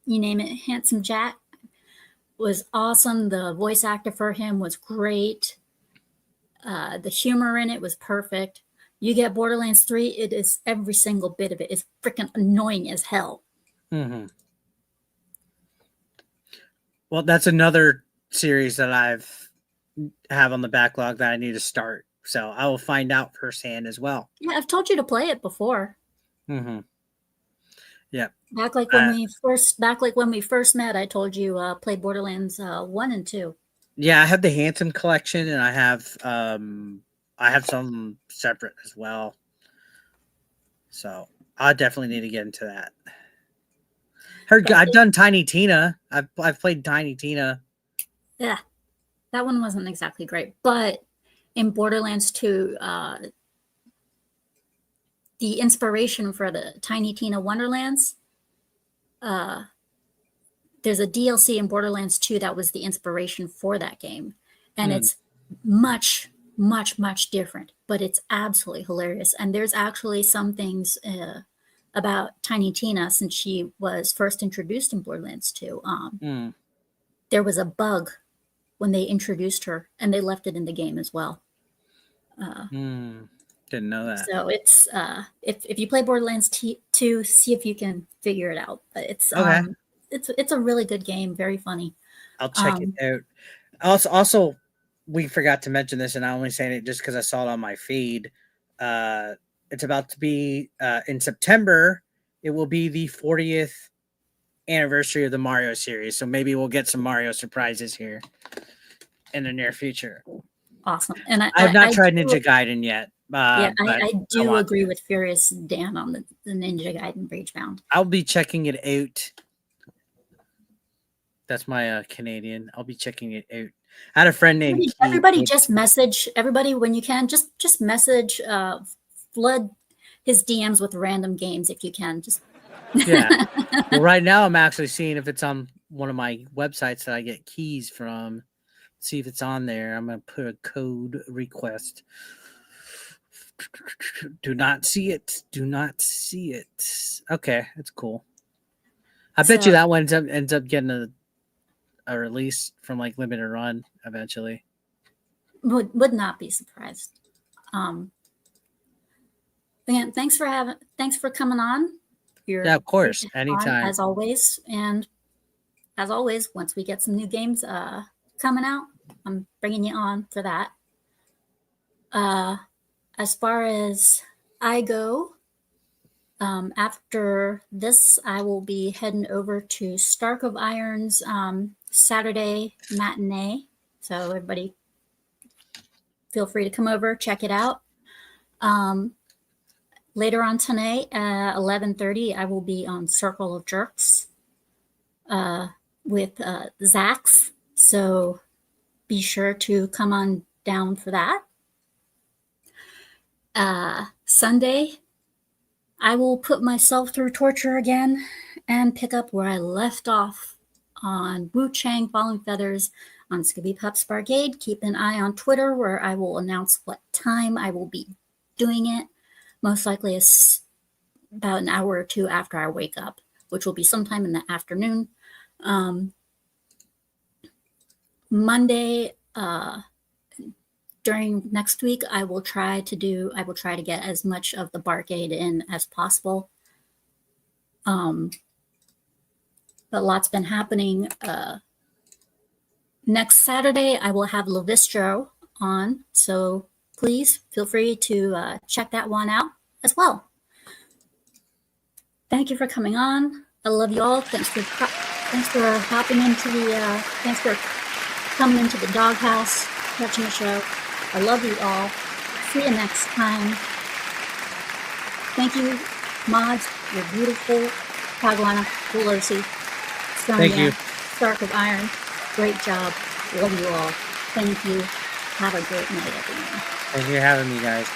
you name it. Handsome Jack was awesome. The voice actor for him was great. The humor in it was perfect. You get Borderlands 3, it is every single bit of it is freaking annoying as hell. Well, that's another series that have on the backlog that I need to start. So I will find out firsthand as well. Yeah, I've told you to play it before. Yeah. Back like when we first met, I told you play Borderlands 1 and 2. Yeah, I have the Handsome collection, and I have some separate as well. So I definitely need to get into that. I've done Tiny Tina. I've played Tiny Tina. Yeah, that one wasn't exactly great, but in Borderlands 2, the inspiration for the Tiny Tina Wonderlands, there's a DLC in Borderlands 2 that was the inspiration for that game. and it's much, much, much different, but it's absolutely hilarious. And there's actually some things about Tiny Tina since she was first introduced in Borderlands 2. There was a bug when they introduced her, and they left it in the game as well. Didn't know that. So it's if you play Borderlands 2, see if you can figure it out. But it's okay. It's a really good game, very funny. I'll check it out. Also, we forgot to mention this, and I'm only saying it just because I saw it on my feed. It's about to be in September. It will be the 40th anniversary of the Mario series, so maybe we'll get some Mario surprises here in the near future. Awesome. And I have not tried Ninja Gaiden yet. I do agree with Furious Dan on the Ninja Gaiden Ragebound. I'll be checking it out. That's my Canadian. I'll be checking it out. I had a friend named everybody just message everybody when you can. Just message flood his DMs with random games if you can. Just yeah. Well, right now I'm actually seeing if it's on one of my websites that I get keys from. See if it's on there. I'm gonna put a code request. Do not see it. Do not see it. Okay, that's cool. I bet you that one ends up getting a release from like limited run eventually. Would not be surprised. Again, thanks for coming on. Yeah, of course, anytime. As always, and as always, once we get some new games coming out, I'm bringing you on for that. As far as I go, after this, I will be heading over to Stark of Iron's Saturday matinee. So everybody feel free to come over, check it out. Later on tonight at 11:30, I will be on Circle of Jerks with Zax. So be sure to come on down for that. Sunday, I will put myself through torture again and pick up where I left off on Wu Chang Falling Feathers on Scooby Pups Barcade. Keep an eye on Twitter where I will announce what time I will be doing it. Most likely it's about an hour or two after I wake up, which will be sometime in the afternoon. Monday, during next week, I will try to get as much of the Barcade in as possible. But lots been happening. Next Saturday, I will have Lavistro on, so please feel free to check that one out as well. Thank you for coming on. I love you all. Thanks for hopping into thanks for coming into the doghouse, watching the show. I love you all. See you next time. Thank you, mods. You're beautiful. Pagwana, Pelosi, Thank you. Stark of Iron. Great job. Love you all. Thank you. Have a great night, everyone. Thank you for having me, guys.